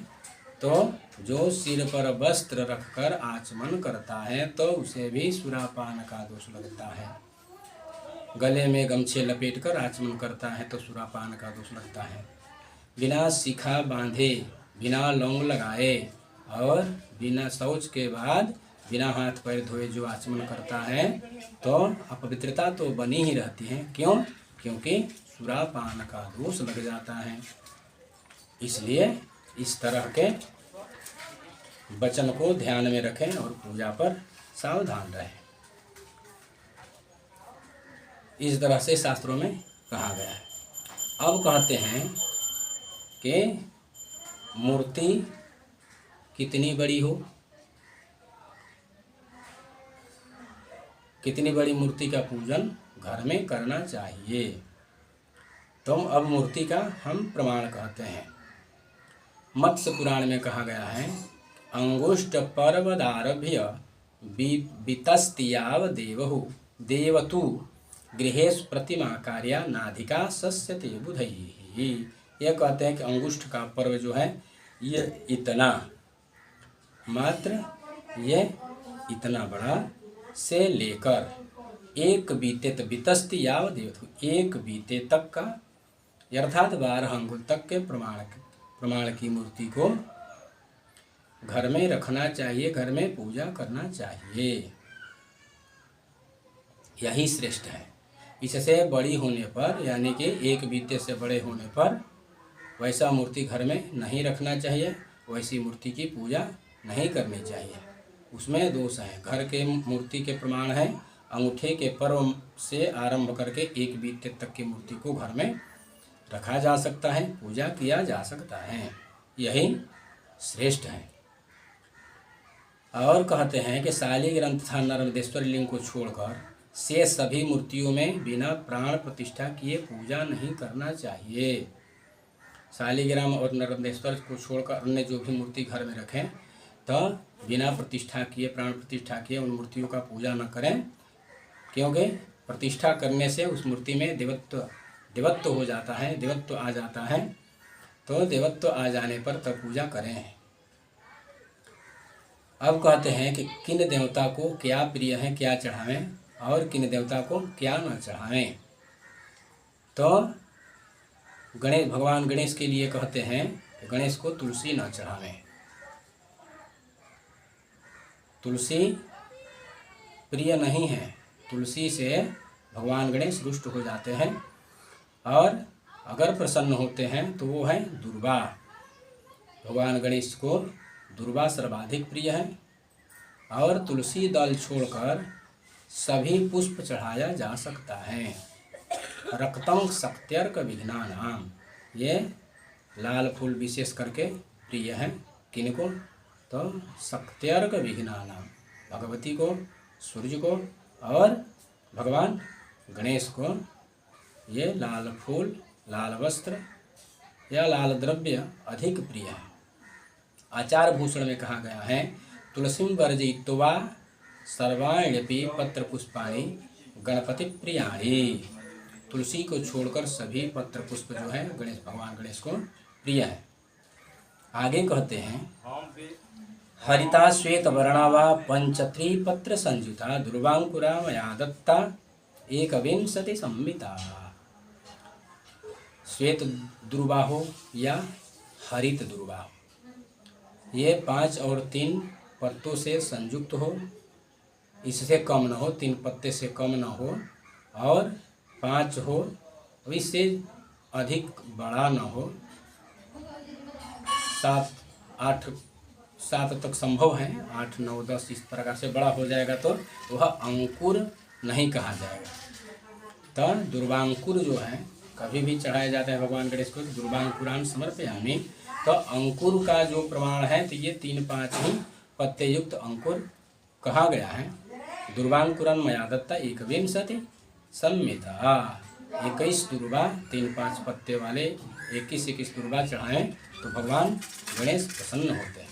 तो जो सिर पर वस्त्र रखकर आचमन करता है तो उसे भी सुरापान का दोष लगता है। गले में गमछे लपेटकर आचमन करता है तो सुरापान का दोष लगता है। बिना शिखा बांधे, बिना लौंग लगाए और बिना शौच के बाद बिना हाथ पैर धोए जो आचमन करता है तो अपवित्रता तो बनी ही रहती है। क्यों? क्योंकि सुरापान का दोष लग जाता है। इसलिए इस तरह के वचन को ध्यान में रखें और पूजा पर सावधान रहें। इस तरह से शास्त्रों में कहा गया है। अब कहते हैं कि मूर्ति कितनी बड़ी हो, कितनी बड़ी मूर्ति का पूजन घर में करना चाहिए। तो अब मूर्ति का हम प्रमाण कहते हैं। मत्स्य पुराण में कहा गया है, अंगुष्ठ पर्वदारभ्य वितस्तियाव देवहु देवतु गृहेश प्रतिमा कार्या नाधिका सस्यते बुधैहि। यह कहते हैं कि अंगुष्ठ का पर्व जो है ये इतना, मात्र ये इतना बड़ा से लेकर एक बीते तक वितस्ति याव देवतु, एक बीते तक का अर्थात 12 अंगुल तक के प्रमाण की मूर्ति को घर में रखना चाहिए, घर में पूजा करना चाहिए, यही श्रेष्ठ है। इससे बड़ी होने पर यानी कि एक बीते से बड़े होने पर वैसा मूर्ति घर में नहीं रखना चाहिए, वैसी मूर्ति की पूजा नहीं करनी चाहिए, उसमें दोष है। घर के मूर्ति के प्रमाण है अंगूठे के पर्व से आरंभ करके एक बीते तक की मूर्ति को घर में रखा जा सकता है, पूजा किया जा सकता है, यही श्रेष्ठ है। और कहते हैं कि शालिग्राम तथा नर्मदेश्वर लिंग को छोड़कर से सभी मूर्तियों में बिना प्राण प्रतिष्ठा किए पूजा नहीं करना चाहिए। शालिग्राम और नर्मदेश्वर को छोड़कर अन्य जो भी मूर्ति घर में रखें तो बिना प्रतिष्ठा किए, प्राण प्रतिष्ठा किए उन मूर्तियों का पूजा न करें, क्योंकि प्रतिष्ठा करने से उस मूर्ति में देवत्व हो जाता है, देवत्व आ जाता है। तो देवत्व आ जाने पर तब पूजा करें। अब कहते हैं कि किन देवता को क्या प्रिय है, क्या चढ़ावें और किन देवता को क्या न चढ़ावें। तो भगवान गणेश के लिए कहते हैं कि गणेश को तुलसी न चढ़ावें। तुलसी प्रिय नहीं है, तुलसी से भगवान गणेश रुष्ट हो जाते हैं और अगर प्रसन्न होते हैं तो वो है दुर्वा। भगवान गणेश को दुर्वा सर्वाधिक प्रिय है और तुलसी दल छोड़कर सभी पुष्प चढ़ाया जा सकता है। रक्तम शक्त्यर्क विघ्नानाम, ये लाल फूल विशेष करके प्रिय है किनको, तो शक्त्यर्क विघ्नानाम, भगवती को, सूर्य को और भगवान गणेश को ये लाल फूल, लाल वस्त्र या लाल द्रव्य अधिक प्रिय है। आचार भूषण में कहा गया है, तुलसीम वर्जयित्वा सर्वाण्यपि पत्र पुष्पाणि गणपति प्रियाणि। तुलसी को छोड़कर सभी पत्र पुष्प जो है भगवान गणेश को प्रिय है। आगे कहते हैं, हरिता श्वेत वर्णावा पंचत्री पत्र संयुता दुर्वांकुरा मया दत्ता एकविंशति संमिता। श्वेत दुर्वा हो या हरित दुर्वा हो, ये 5 और 3 पत्तों से संयुक्त हो, इससे कम न हो, 3 पत्ते से कम न हो और 5 हो, इससे अधिक बड़ा न हो, 7 तक संभव है, 8, 9, 10 इस प्रकार से बड़ा हो जाएगा तो वह अंकुर नहीं कहा जाएगा। तो दुर्वांकुर जो है कभी भी चढ़ाया जाता है भगवान गणेश को, दुर्वांकुरान समर्पयामि। तो अंकुर का जो प्रमाण है तो ये 3-5 ही पत्ते युक्त अंकुर कहा गया है। दुर्वांकुरन मया दत्ता एकविंशति संमिता, 21 दुर्वा 3-5 पत्ते वाले 21 दुर्वा चढ़ाएं तो भगवान गणेश प्रसन्न होते हैं।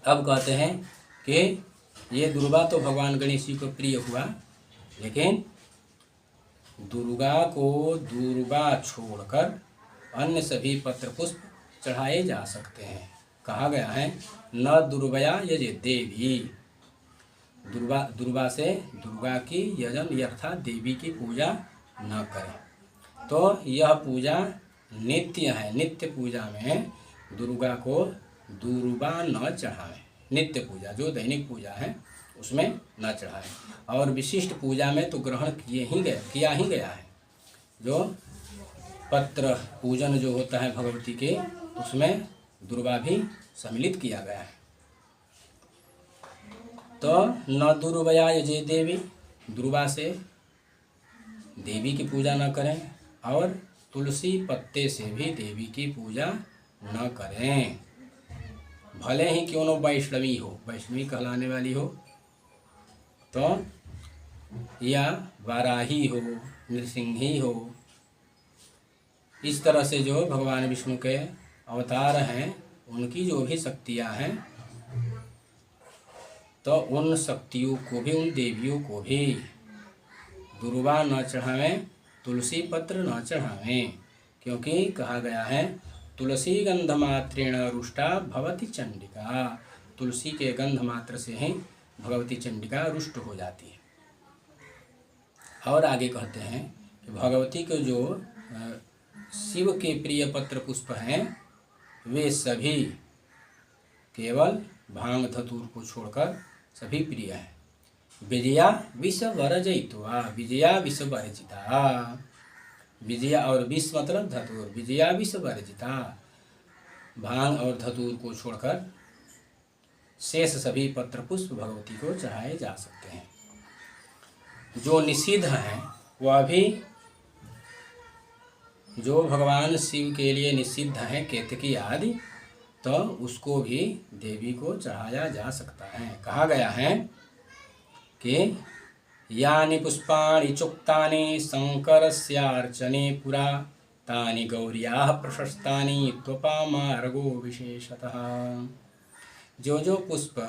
अब कहते हैं कि ये दुर्वा तो भगवान गणेश जी को प्रिय हुआ, लेकिन दुर्गा को दुर्वा छोड़कर अन्य सभी पत्र पुष्प चढ़ाए जा सकते हैं। कहा गया है, न दुर्वया यजे देवी, दुर्वा से दुर्गा की यजन अर्थात देवी की पूजा न करें। तो यह पूजा नित्य है, नित्य पूजा में दुर्गा को दुर्वा न चढ़ाएं। नित्य पूजा जो दैनिक पूजा है उसमें न चढ़ाएं। और विशिष्ट पूजा में तो ग्रहण किया ही गया है। जो पत्र पूजन जो होता है भगवती के, उसमें दुर्वा भी सम्मिलित किया गया है। तो न दुर्वया यजे देवी, दुर्वा से देवी की पूजा न करें और तुलसी पत्ते से भी देवी की पूजा न करें। भले ही क्यों न वैष्णवी हो, वैष्णवी कहलाने वाली हो, तो या वाराही हो, नृसिंही हो, इस तरह से जो भगवान विष्णु के अवतार हैं, उनकी जो भी शक्तियां हैं, तो उन शक्तियों को भी, उन देवियों को भी दुर्वा न चढ़ावें, तुलसी पत्र न चढ़ावें, क्योंकि कहा गया है तुलसी गंध मात्रेण रुष्टा भवती चंडिका। तुलसी के गंध मात्र से ही भगवती चंडिका रुष्ट हो जाती है। और आगे कहते हैं कि भगवती के जो शिव के प्रिय पत्र पुष्प हैं, वे सभी केवल भांग धतूर को छोड़कर सभी प्रिय हैं। विजया विष वर्जित्वा, विजया विष वर्जिता, विजया और विष मतलब धतूर, विजया विष वर्जिता, भांग और धतूर को छोड़कर शेष सभी पत्र पुष्प भगवती को चढ़ाए जा सकते हैं। जो निषिद्ध हैं वह भी, जो भगवान शिव के लिए निषिद्ध हैं, केतकी आदि, तो उसको भी देवी को चढ़ाया जा सकता है। कहा गया है कि यानि पुष्पाणि चुक्तानि शंकरस्यार्चने पुरा तानि गौर्याः प्रशस्तानि त्वपामार्गो विशेषतः। जो पुष्प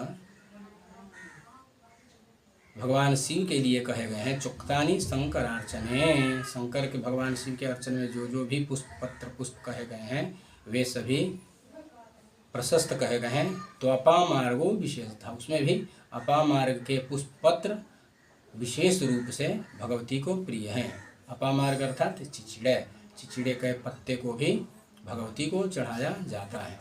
भगवान शिव के लिए कहे गए हैं, चुक्तानि शंकरार्चने, शंकर के भगवान शिव के अर्चन में जो भी पुष्प पत्र पुष्प कहे गए हैं, वे सभी प्रशस्त कहे गए हैं। तो अपामार्गो विशेष था, उसमें भी अपामार्ग के पुष्प पत्र विशेष रूप से भगवती को प्रिय हैं। अपामार्ग अर्थात चिचिड़े, चिचिड़े के पत्ते को भी भगवती को चढ़ाया जाता है।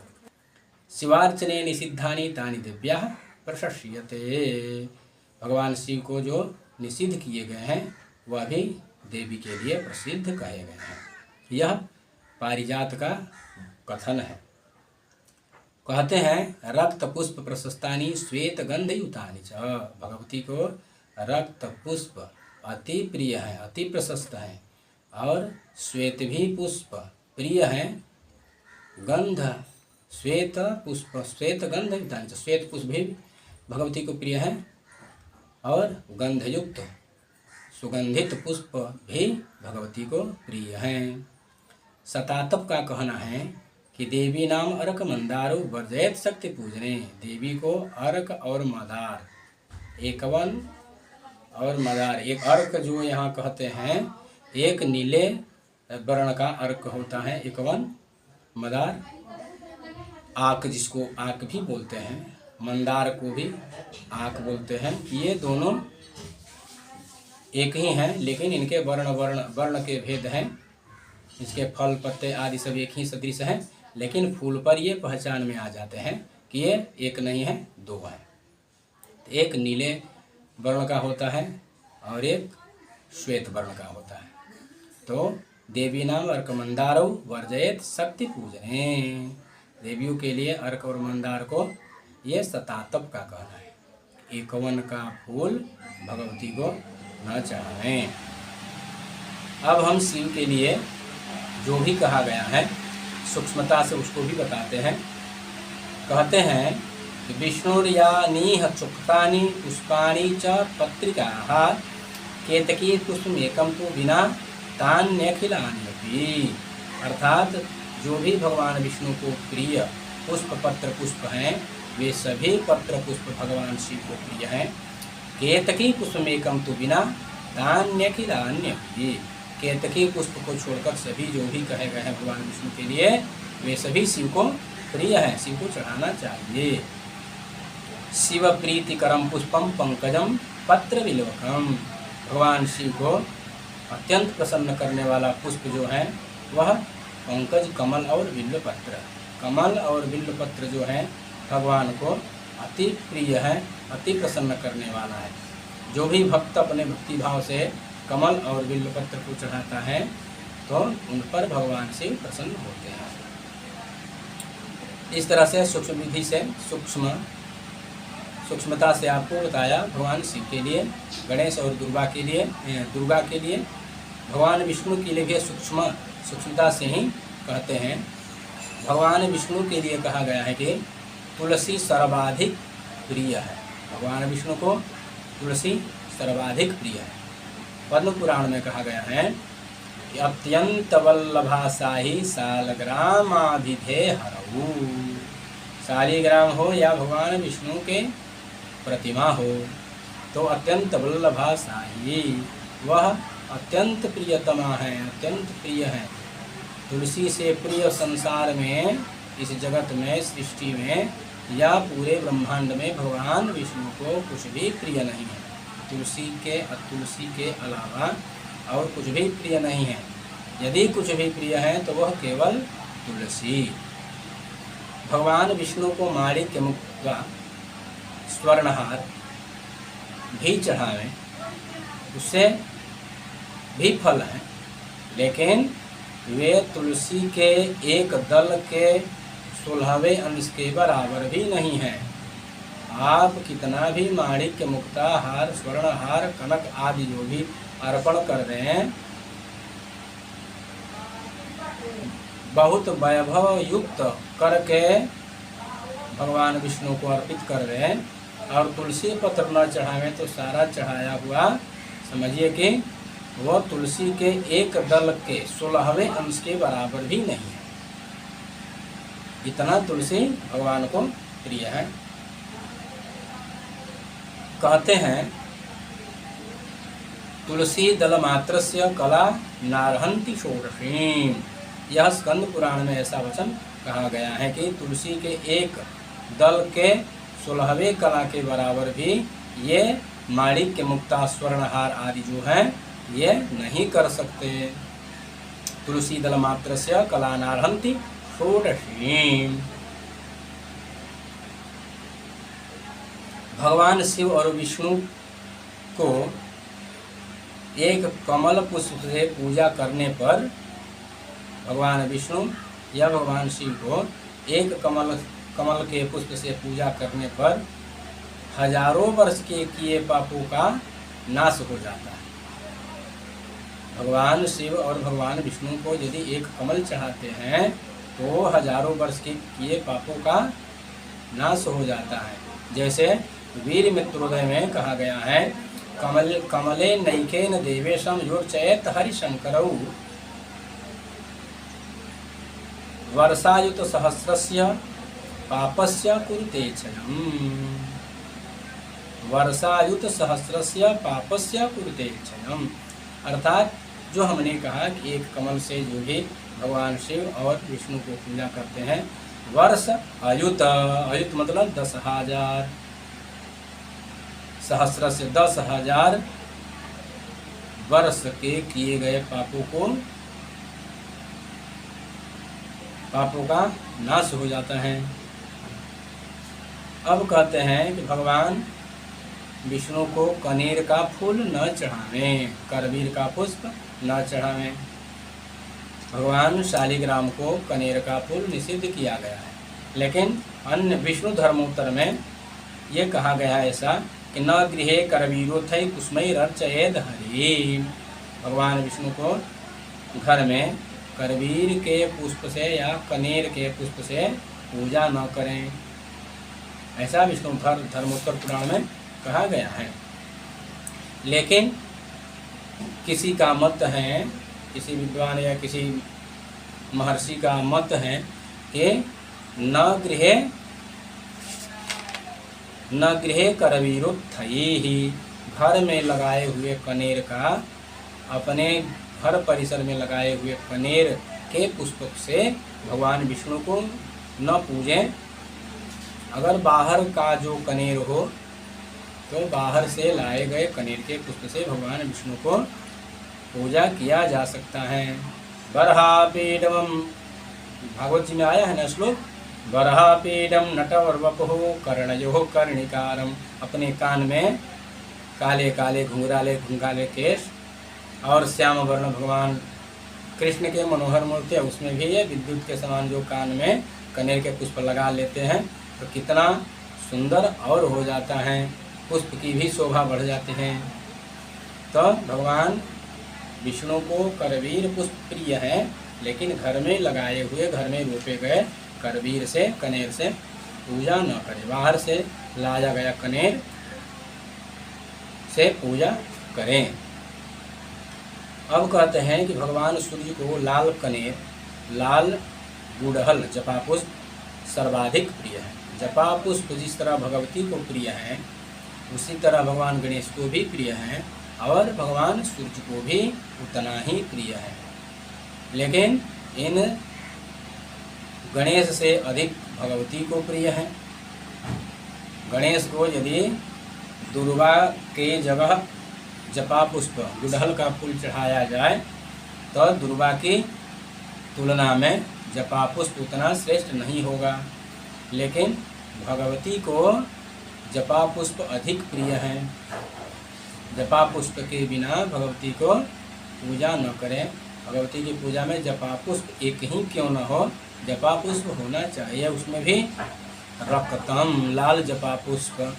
शिवार्चने निषिद्धानि तानि दिव्याः प्रशस्यते, भगवान शिव को जो निषिद्ध किए गए हैं वह भी देवी के लिए प्रसिद्ध कहे गए हैं। यह पारिजात का कथन है। कहते हैं रक्त पुष्प प्रशस्तानि श्वेत गंध युतानि च, भगवती को रक्त पुष्प अति प्रिय है, अति प्रशस्त है, और श्वेत भी पुष्प प्रिय है। गंध श्वेत पुष्प, श्वेत गंध युतानि च, श्वेत पुष्प भी भगवती को प्रिय है, और गंधयुक्त सुगंधित पुष्प भी भगवती को प्रिय हैं। शतातप का कहना है कि देवी नाम अर्क मंदारो वर्जयत शक्ति पूजने, देवी को अर्क और मदार, एकवन और मदार, एक अर्क जो यहाँ कहते हैं, एक नीले वर्ण का अर्क होता है, एकवन मदार, आक जिसको आक भी बोलते हैं, मंदार को भी आक बोलते हैं। ये दोनों एक ही हैं, लेकिन इनके वर्ण के भेद हैं। इसके फल पत्ते आदि सब एक ही सदृश हैं, लेकिन फूल पर ये पहचान में आ जाते हैं कि ये एक नहीं है, दो हैं। एक नीले वर्ण का होता है और एक श्वेत वर्ण का होता है। तो देवी नाम अर्क मंदारो वर्जयत शक्ति पूजने, देवियों के लिए अर्क और मंदार को ये शतातप का कहना है। एकवन का फूल भगवती को न चढ़ाएं। अब हम शिव के लिए जो भी कहा गया है सूक्ष्मता से उसको भी बताते हैं। कहते हैं कि विष्णुर्यानीह चुक्तानि पुष्पाणि च पत्रिकाः केतकी पुष्पमेकं तु विना तान्यखिलान्यपि, अर्थात जो भी भगवान विष्णु को प्रिय पुष्प पत्र पुष्प हैं, वे सभी पत्र पुष्प भगवान शिव को प्रिय हैं। केतकी पुष्पमेकं तु विना तान्यखिलान्यपि, केतकी पुष्प को छोड़कर सभी जो भी कहे गए हैं भगवान विष्णु के लिए, वे सभी शिव को प्रिय हैं, शिव को चढ़ाना चाहिए। शिव प्रीतिकरम पुष्पम पंकजम पत्र विलोकम, भगवान शिव को अत्यंत प्रसन्न करने वाला पुष्प जो है वह पंकज कमल और बिल्वपत्र, कमल और बिल्वपत्र जो है भगवान को अति प्रिय है, अति प्रसन्न करने वाला है। जो भी भक्त अपने भक्ति भाव से कमल और बिल्वपत्र को चढ़ाता है तो उन पर भगवान से प्रसन्न होते हैं। इस तरह से सूक्ष्म विधि से सूक्ष्मता से आपको बताया भगवान शिव के लिए, गणेश और दुर्गा के लिए, भगवान विष्णु के लिए भी सूक्ष्मता से ही कहते हैं। भगवान विष्णु के लिए कहा गया है कि तुलसी सर्वाधिक प्रिय है। भगवान विष्णु को तुलसी सर्वाधिक प्रिय है। पद्म पुराण में कहा गया है कि अत्यंत वल्लभा साही सालग्रामाधिधे हरऊ। शालिग्राम हो या भगवान विष्णु के प्रतिमा हो, तो अत्यंत वल्लभा साही, वह अत्यंत प्रियतमा है, अत्यंत प्रिय है। तुलसी से प्रिय संसार में, इस जगत में, सृष्टि में या पूरे ब्रह्मांड में भगवान विष्णु को कुछ भी प्रिय नहीं है। तुलसी के अलावा और कुछ भी प्रिय नहीं है। यदि कुछ भी प्रिय है तो वह केवल तुलसी। भगवान विष्णु को माणिक्य मुक्ता स्वर्णहार भी चढ़ावें, उससे भी फल है, लेकिन वे तुलसी के एक दल के 16वें अंश के बराबर भी नहीं है। आप कितना भी माणिक्य मुक्ता हार, स्वर्ण हार, कनक आदि जो भी अर्पण कर रहे हैं, बहुत वैभव युक्त करके भगवान विष्णु को अर्पित कर रहे हैं, और तुलसी पत्र न चढ़ावें तो सारा चढ़ाया हुआ समझिए कि वह तुलसी के एक दल के 16वें अंश के बराबर भी नहीं है। इतना तुलसी भगवान को प्रिय है। कहते हैं तुलसी दल मात्रस्य कला नारहंति षोडशीं। यह स्कंद पुराण में ऐसा वचन कहा गया है कि तुलसी के एक दल के 16वें कला के बराबर भी ये माणिक्य मुक्ता स्वर्णहार आदि जो है ये नहीं कर सकते। तुलसी दल मात्रस्य कला नारहंति षोडशीं। भगवान शिव और विष्णु को एक कमल पुष्प से पूजा करने पर, भगवान विष्णु या भगवान शिव को एक कमल के पुष्प से पूजा करने पर हजारों वर्ष के किए पापों का नाश हो जाता है। भगवान शिव और भगवान विष्णु को यदि एक कमल चढ़ाते हैं तो हजारों वर्ष के किए पापों का नाश हो जाता है। जैसे वीर मित्रोदय में कहा गया है, कमले नैकेन देवेशम योर्चयेत हरिशंकरौ वर्षायुत सहस्रस्य पापस्य कुरुते क्षयम्। वर्षायुत सहस्रस्य पापस्य कुरुते क्षयम्। अर्थात जो हमने कहा कि एक कमल से जो भी भगवान शिव और विष्णु को पूजा करते हैं, वर्ष अयुत, अयुत मतलब 10,000, सहस्र से 10,000 वर्ष के किए गए पापों का नाश हो जाता है। अब कहते हैं कि भगवान विष्णु को कनेर का फूल न चढ़ावें, करवीर का पुष्प न चढ़ावें। भगवान शालिग्राम को कनेर का फूल निषिद्ध किया गया है, लेकिन अन्य विष्णु धर्मोत्तर में ये कहा गया है ऐसा कि न गृहे करवीरोथै कुसुमैरर्चयेद हरि। भगवान विष्णु को घर में करवीर के पुष्प से या कनेर के पुष्प से पूजा न करें, ऐसा विष्णु धर्मोत्तर पुराण में कहा गया है। लेकिन किसी का मत है, किसी विद्वान या किसी महर्षि का मत है कि न गृहे करवीरोत्थैहि, घर में लगाए हुए कनेर का, अपने घर परिसर में लगाए हुए कनेर के पुष्प से भगवान विष्णु को न पूजें। अगर बाहर का जो कनेर हो तो बाहर से लाए गए कनेर के पुष्प से भगवान विष्णु को पूजा किया जा सकता है। बर्हापीडम, भागवत जी में आया है ना श्लोक, बर्हापीडम नटवर्वपुः कर्णयोः कर्णिकारम। अपने कान में काले काले घुंघराले केश और श्याम वर्ण भगवान कृष्ण के मनोहर मूर्ति है, उसमें भी ये विद्युत के समान जो कान में कनेर के पुष्प लगा लेते हैं तो कितना सुंदर और हो जाता है, पुष्प की भी शोभा बढ़ जाती है। तो भगवान विष्णु को करवीर पुष्प प्रिय है, लेकिन घर में लगाए हुए, घर में रोपे गए करवीर से, कनेर से पूजा न करें। बाहर से लाया गया कनेर से पूजा करें। अब कहते हैं कि भगवान सूर्य को लाल कनेर, लाल गुड़हल जपा पुष्प सर्वाधिक प्रिय है। जपा पुष्प जिस तरह भगवती को प्रिय है, उसी तरह भगवान गणेश को भी प्रिय है और भगवान सूर्य को भी उतना ही प्रिय है। लेकिन इन गणेश से अधिक भगवती को प्रिय है। गणेश को यदि दुर्वा के जगह जपा पुष्प गुड़हल का फूल चढ़ाया जाए तो दुर्वा की तुलना में जपा पुष्प उतना श्रेष्ठ नहीं होगा। लेकिन भगवती को जपा पुष्प अधिक प्रिय है। जपा पुष्प के बिना भगवती को पूजा न करें। भगवती की पूजा में जपा पुष्प एक ही क्यों न हो, जपा पुष्प होना चाहिए, उसमें भी रक्तम लाल जपा पुष्प।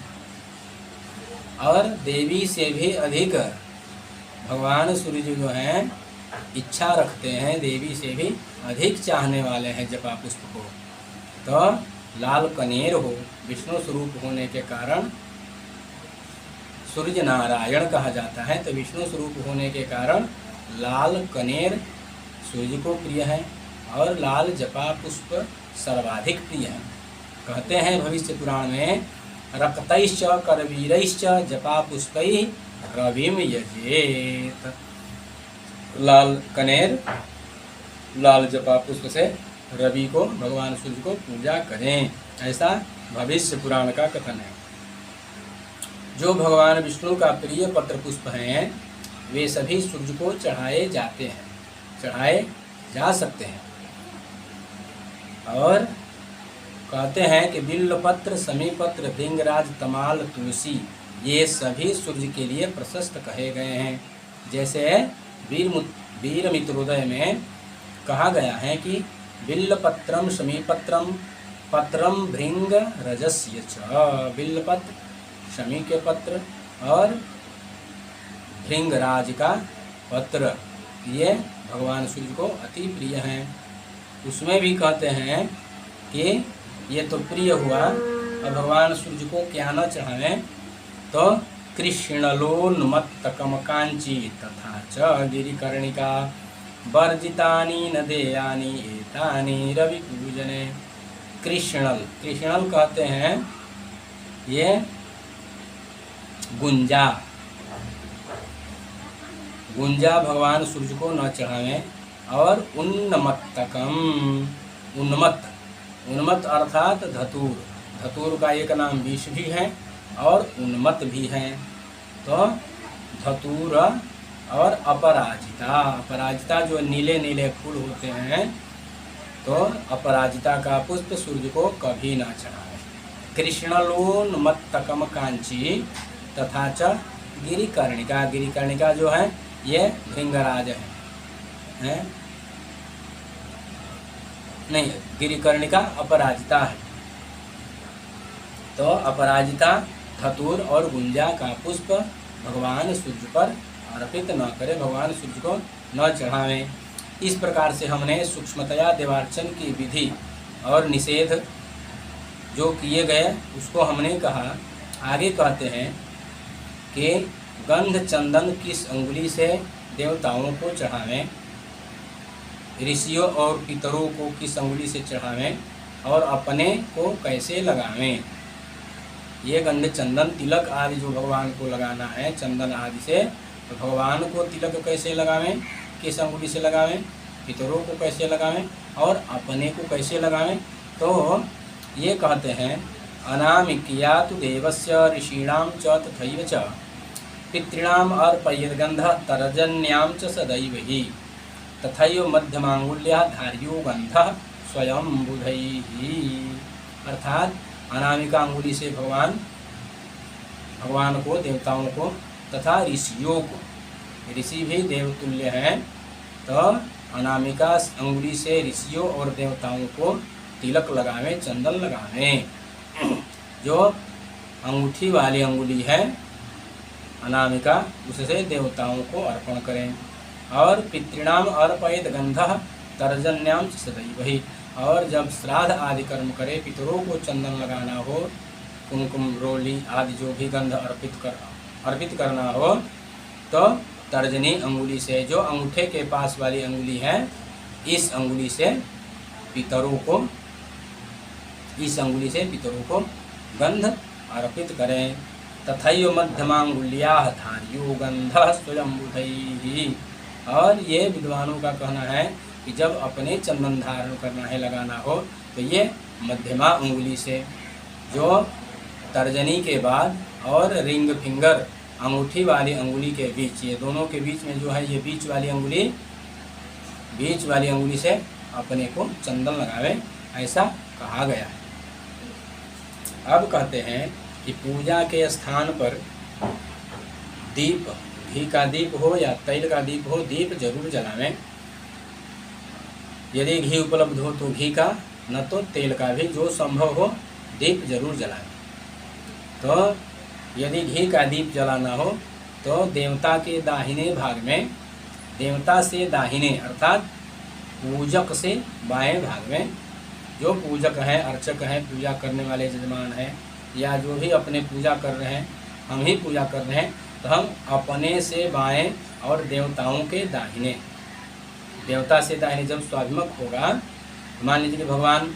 और देवी से भी अधिक भगवान सूर्य जो हैं इच्छा रखते हैं, देवी से भी अधिक चाहने वाले हैं जपा पुष्प को। तो लाल कनेर हो, विष्णु स्वरूप होने के कारण सूर्य नारायण कहा जाता है। तो विष्णु स्वरूप होने के कारण लाल कनेर सूर्य को प्रिय है और लाल जपा पुष्प सर्वाधिक प्रिय है। कहते हैं भविष्य पुराण में रक्तैश्च करवीरैश्च जपा पुष्पै रविम यजेत। लाल कनेर, लाल जपा पुष्प से रवि को, भगवान सूर्य को पूजा करें, ऐसा भविष्य पुराण का कथन है। जो भगवान विष्णु का प्रिय पत्र पुष्प हैं वे सभी सूर्य को चढ़ाए जाते हैं, चढ़ाए जा सकते हैं। और कहते हैं कि बिल्वपत्र, समीपत्र, भृंगराज, तमाल, तुलसी ये सभी सूर्य के लिए प्रशस्त कहे गए हैं। जैसे वीर मित्रोदय में कहा गया है कि बिल्वपत्रम समीपत्रम पत्रम भृंग रजस्य च। बिल्वपत्र शमी के पत्र और भृंगराज का पत्र ये भगवान सूर्य को अति प्रिय हैं। उसमें भी कहते हैं कि ये तो प्रिय हुआ, और भगवान सूर्य को क्या न चढ़ावें, तो कृष्णलोन्मत्तकम कांची तथा च गिरिकर्णिका वर्जितानि न देयानि एतानि रवि पूजने। कृष्णल, कृष्णल कहते हैं ये गुंजा, गुंजा भगवान सूर्य को न चढ़ावें। और उन्नमत्तकम, उन्मत्त, उन्मत्त अर्थात धतूर, धतूर का एक नाम विष भी है और उन्मत्त भी है। तो धतूर और अपराजिता, अपराजिता जो नीले नीले फूल होते हैं, तो अपराजिता का पुष्प सूर्य को कभी ना चढ़ाएं। कृष्णलोन्मत्तकम कांची तथा च गिरिकर्णिका, गिरिकर्णिका जो है ये भृंगराज है, नहीं, गिरिकर्णिका अपराजिता है। तो अपराजिता, धतूर और गुंजा का पुष्प भगवान सूर्य पर अर्पित न करें, भगवान सूर्य को न चढ़ावें। इस प्रकार से हमने सूक्ष्मतया देवार्चन की विधि और निषेध जो किए गए उसको हमने कहा। आगे कहते हैं कि गंध चंदन किस अंगुली से देवताओं को चढ़ावें, ऋषियों और पितरों को किस अंगुली से चढ़ावें और अपने को कैसे लगावें। ये गंध चंदन तिलक आदि जो भगवान को लगाना है चंदन आदि से, तो भगवान को तिलक कैसे लगावें, किस अंगुली से लगावें, पितरों को कैसे लगावें और अपने को कैसे लगावें। तो ये कहते हैं अनामिक्यातु देवस्य ऋषीणाम च तथैव च पितॄणाम अर्पयेद्गन्धः तर्जन्यां च सदैव हि तथैव मध्यमांगुल्याः धार्यो गन्धः स्वयं बुधैः। अर्थात अनामिका अंगुली से भगवान को, देवताओं को तथा ऋषियों को, ऋषि भी देवतुल्य हैं, तो अनामिका अंगुली से ऋषियों और देवताओं को तिलक लगावें, चंदन लगावें। जो अंगूठी वाली अंगुली है अनामिका, उससे देवताओं को अर्पण करें। और पितृणाम अर्पयेद गंधः तर्जन्याम च सदैव हि, और जब श्राद्ध आदि कर्म करे, पितरों को चंदन लगाना हो, कुमकुम रोली आदि जो भी गंध अर्पित करना हो, तो तर्जनी अंगुली से, जो अंगूठे के पास वाली अंगुली है, इस अंगुली से पितरों को गंध अर्पित करें। तथैव मध्यमांगुल्या धार्यो गंधः स्वयंबुधैः। और ये विद्वानों का कहना है कि जब अपने चंदन धारण करना है, लगाना हो, तो ये मध्यमा अंगुली से, जो तर्जनी के बाद और रिंग फिंगर अंगूठी वाली अंगुली के बीच, ये दोनों के बीच में जो है, ये बीच वाली अंगुली से अपने को चंदन लगावे, ऐसा कहा गया है। अब कहते हैं कि पूजा के स्थान पर दीप, घी का दीप हो या तेल का दीप हो, दीप जरूर जलावें। यदि घी उपलब्ध हो तो घी का, न तो तेल का भी, जो संभव हो दीप जरूर जलाएं। तो यदि घी का दीप जलाना हो तो देवता के दाहिने भाग में, देवता से दाहिने अर्थात पूजक से बाएं भाग में, जो पूजक हैं, अर्चक हैं, पूजा करने वाले यजमान हैं, या जो भी अपने पूजा कर रहे हैं, हम ही पूजा कर रहे हैं, तो हम अपने से बाएं और देवताओं के दाहिने, देवता से दाहिने जब स्वाभिमुख होगा, मान लीजिए कि भगवान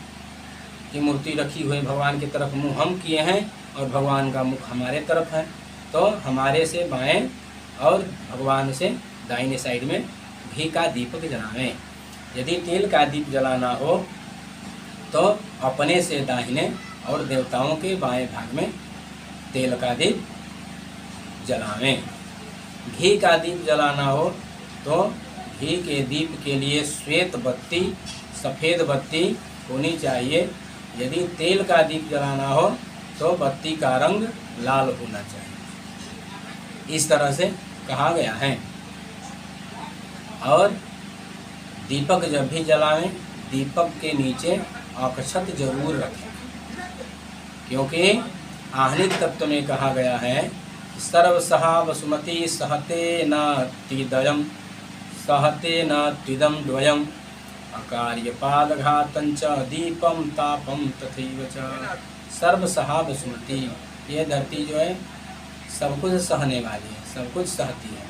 की मूर्ति रखी हुई, भगवान की तरफ मुँह हम किए हैं और भगवान का मुख हमारे तरफ है, तो हमारे से बाएं और भगवान से दाहिने साइड में घी का दीपक जलाएं। यदि तेल का दीप जलाना हो तो अपने से दाहिने और देवताओं के बाएं भाग में तेल का दीप जलावें। घी का दीप जलाना हो तो घी के दीप के लिए श्वेत बत्ती, सफ़ेद बत्ती होनी चाहिए। यदि तेल का दीप जलाना हो तो बत्ती का रंग लाल होना चाहिए। इस तरह से कहा गया है। और दीपक जब भी जलाएं, दीपक के नीचे अक्षत जरूर रखें, क्योंकि आहनिक तत्व में कहा गया है सर्वसहा वसुमती सहते न तिदयम सहते न तिदम द्वयम अकार्यपादघातंच दीपम तापम तथैव च। सर्वसहा वसुमती, ये धरती जो है सब कुछ सहने वाली है, सब कुछ सहती है,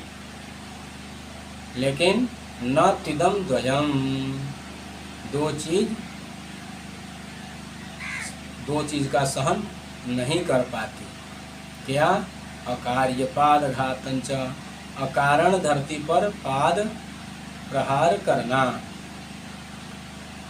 लेकिन न तिदम द्वयम, दो चीज का सहन नहीं कर पाती। क्या? अकार्यपाद घातंच, अकारण धरती पर पाद प्रहार करना,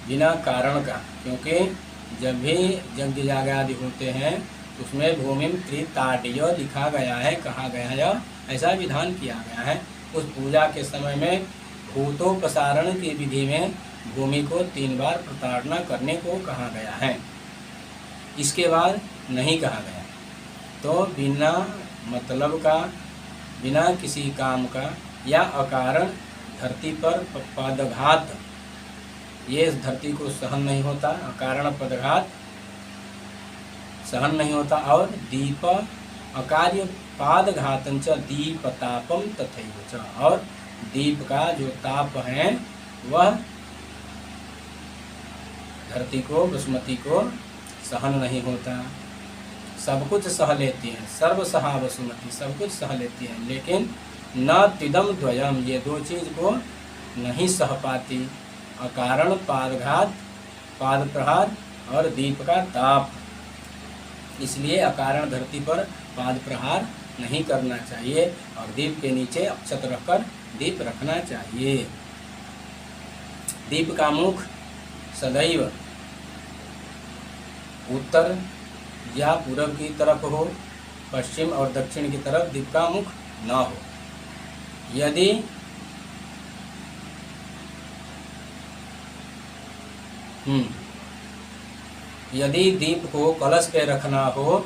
बिना कारण का। क्योंकि जब भी यज्ञ याग आदि होते हैं उसमें भूमि त्रिताटीय लिखा गया है, कहा गया है, ऐसा विधान किया गया है। उस पूजा के समय में भूतोपसारण की विधि में भूमि को 3 बार प्रताड़ना करने को कहा गया है, इसके बाद नहीं कहा गया। तो बिना मतलब का, बिना किसी काम का या अकारण धरती पर पदघात, ये इस धरती को सहन नहीं होता, अकारण पदघात सहन नहीं होता। और दीप अकार्य पादघातंच दीपतापम तथैव च, और दीप का जो ताप है वह धरती को, वसुमती को सहन नहीं होता। सब कुछ सह लेती है, सर्वसहा वसुमती, सब कुछ सह लेती है, लेकिन न तिदम द्वयम, ये 2 चीज को नहीं सह पाती। अकारण पादघात, पाद प्रहार, और दीप का ताप। इसलिए अकारण धरती पर पाद प्रहार नहीं करना चाहिए और दीप के नीचे अक्षत रखकर दीप रखना चाहिए। दीप का मुख सदैव उत्तर या पूर्व की तरफ हो, पश्चिम और दक्षिण की तरफ दीप का मुख न हो। यदि दीप को कलश पे रखना हो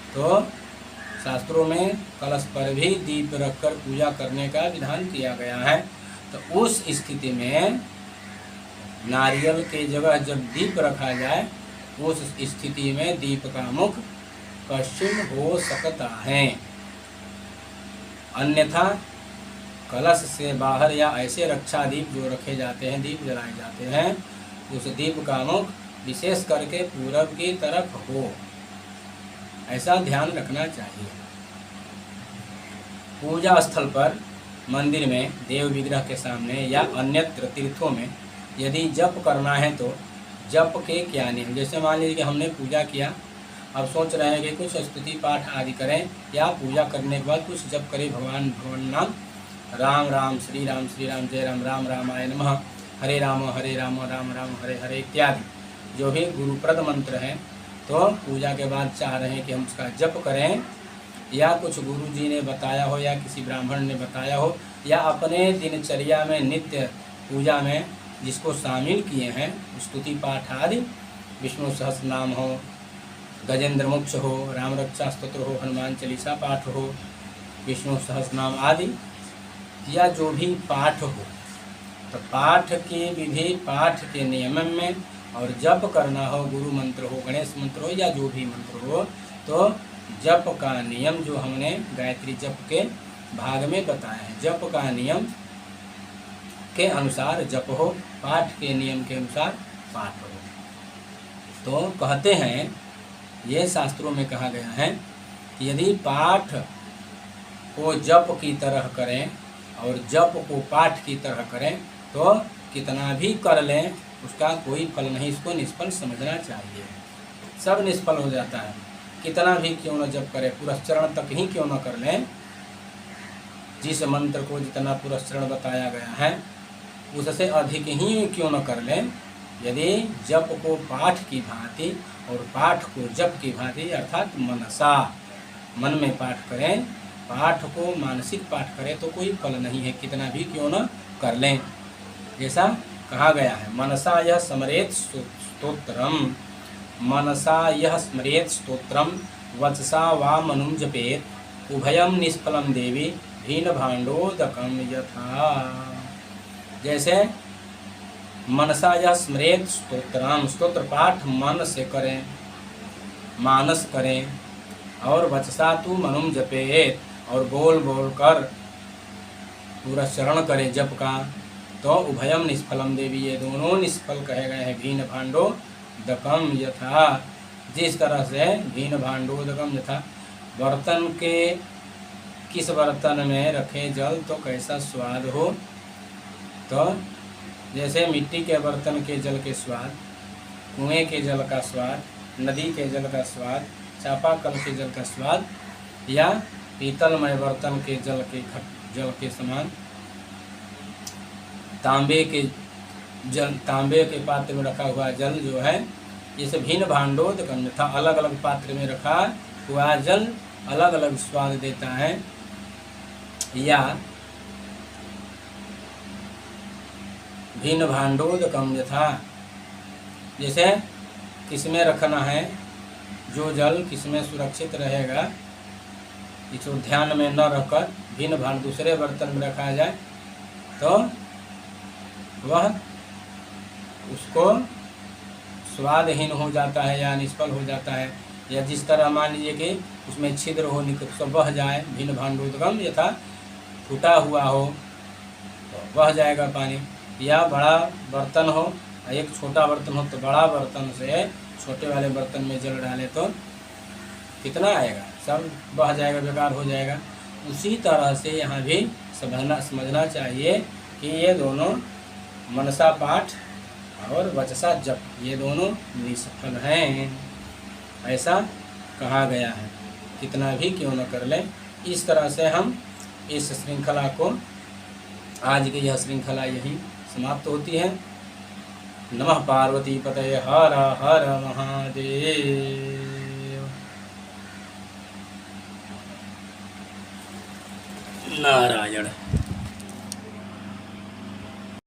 तो शास्त्रों में कलश पर भी दीप रखकर पूजा करने का विधान किया गया है। तो उस स्थिति में नारियल के जगह जब दीप रखा जाए, उस स्थिति में दीप का मुख पश्चिम हो सकता है। अन्यथा कलश से बाहर या ऐसे रक्षा दीप जो रखे जाते हैं, दीप जलाए जाते हैं, उस दीप का मुख विशेष करके पूरब की तरफ हो, ऐसा ध्यान रखना चाहिए। पूजा स्थल पर, मंदिर में, देव विग्रह के सामने या अन्यत्र तीर्थों में यदि जप करना है तो जप के क्या नियम। जैसे मान लीजिए कि हमने पूजा किया, अब सोच रहे हैं कि कुछ स्तुति पाठ आदि करें या पूजा करने के बाद कुछ जप करें भगवान नाम, राम राम श्री राम जय राम, राम रामाय नमः, हरे राम राम राम हरे हरे इत्यादि जो भी गुरुप्रद मंत्र हैं, तो पूजा के बाद चाह रहे हैं कि हम उसका जप करें, या कुछ गुरु जी ने बताया हो या किसी ब्राह्मण ने बताया हो, या अपने दिनचर्या में नित्य पूजा में जिसको शामिल किए हैं, स्तुति पाठ आदि, विष्णु सहस्त्र नाम हो, गजेंद्र मोक्ष हो, राम रक्षा स्तोत्र हो, हनुमान चालीसा पाठ हो, विष्णु सहस्त्र नाम आदि, या जो भी पाठ हो, तो पाठ की विधि, पाठ के नियम में, और जप करना हो, गुरु मंत्र हो, गणेश मंत्र हो, या जो भी मंत्र हो, तो जप का नियम जो हमने गायत्री जप के भाग में बताया है, जप का नियम के अनुसार जप हो, पाठ के नियम के अनुसार पाठ हो। तो कहते हैं, ये शास्त्रों में कहा गया है कि यदि पाठ को जप की तरह करें और जप को पाठ की तरह करें तो कितना भी कर लें उसका कोई फल नहीं, इसको निष्फल समझना चाहिए। सब निष्फल हो जाता है, कितना भी क्यों न जप करें, पुरस्चरण तक ही क्यों न कर लें, जिस मंत्र को जितना पुरस्चरण बताया गया है उससे अधिक ही क्यों न कर लें, यदि जप को पाठ की भांति और पाठ को जप की भांति अर्थात मनसा, मन में पाठ करें, पाठ को मानसिक पाठ करें तो कोई फल नहीं है, कितना भी क्यों न कर लें। जैसा कहा गया है, मनसा यह स्मरेत स्तोत्रम, मनसा यह स्मरेत स्तोत्रम, वचसा वा मनुम जपेत, उभयम निष्फलम देवी भीन भांडोदकम यथा। जैसे मनसा यह स्मरेत स्तोत्रम, स्तोत्र पाठ मन से करें, मानस करें, और वचसा तू मनुम जपेत, और बोल बोल कर पूरा चरण करें जप का, तो उभयम निष्फलम देवी, ये दोनों निष्फल कहे गए हैं। भीन भांडो दकम यथा, जिस तरह से भीन भांडो दकम यथा, बर्तन के किस बर्तन में रखे जल तो कैसा स्वाद हो, तो जैसे मिट्टी के बर्तन के जल के स्वाद, कुएं के जल का स्वाद, नदी के जल का स्वाद, चापाकल के जल का स्वाद, या पीतलमय बर्तन के जल के समान, तांबे के पात्र में रखा हुआ जल जो है, जैसे भिन्न भांडोद था, अलग अलग पात्र में रखा हुआ जल अलग अलग स्वाद देता है। या भिन्न भांडोद कम यथा, जैसे किसमें रखना है, जो जल किसमें सुरक्षित रहेगा, इसको ध्यान में न रखकर भिन्न भांड दूसरे बर्तन में रखा जाए तो वह उसको स्वादहीन हो जाता है या निष्फल हो जाता है। या जिस तरह मान लीजिए कि उसमें छिद्र हो, निकल बह जाए, भिन्न भांडोदगम यथा, फूटा हुआ हो तो बह जाएगा पानी। या बड़ा बर्तन हो, एक छोटा बर्तन हो, तो बड़ा बर्तन से छोटे वाले बर्तन में जल डाले तो कितना आएगा, सब बह जाएगा, बेकार हो जाएगा। उसी तरह से यहाँ भी समझना चाहिए कि ये दोनों मनसा पाठ और वचसा जप, ये दोनों निष्फल हैं, ऐसा कहा गया है, कितना भी क्यों न कर लें। इस तरह से हम इस श्रृंखला को, आज की यह श्रृंखला यही समाप्त होती है। नमः पार्वती पतये, हर हर महादेव। नारायण।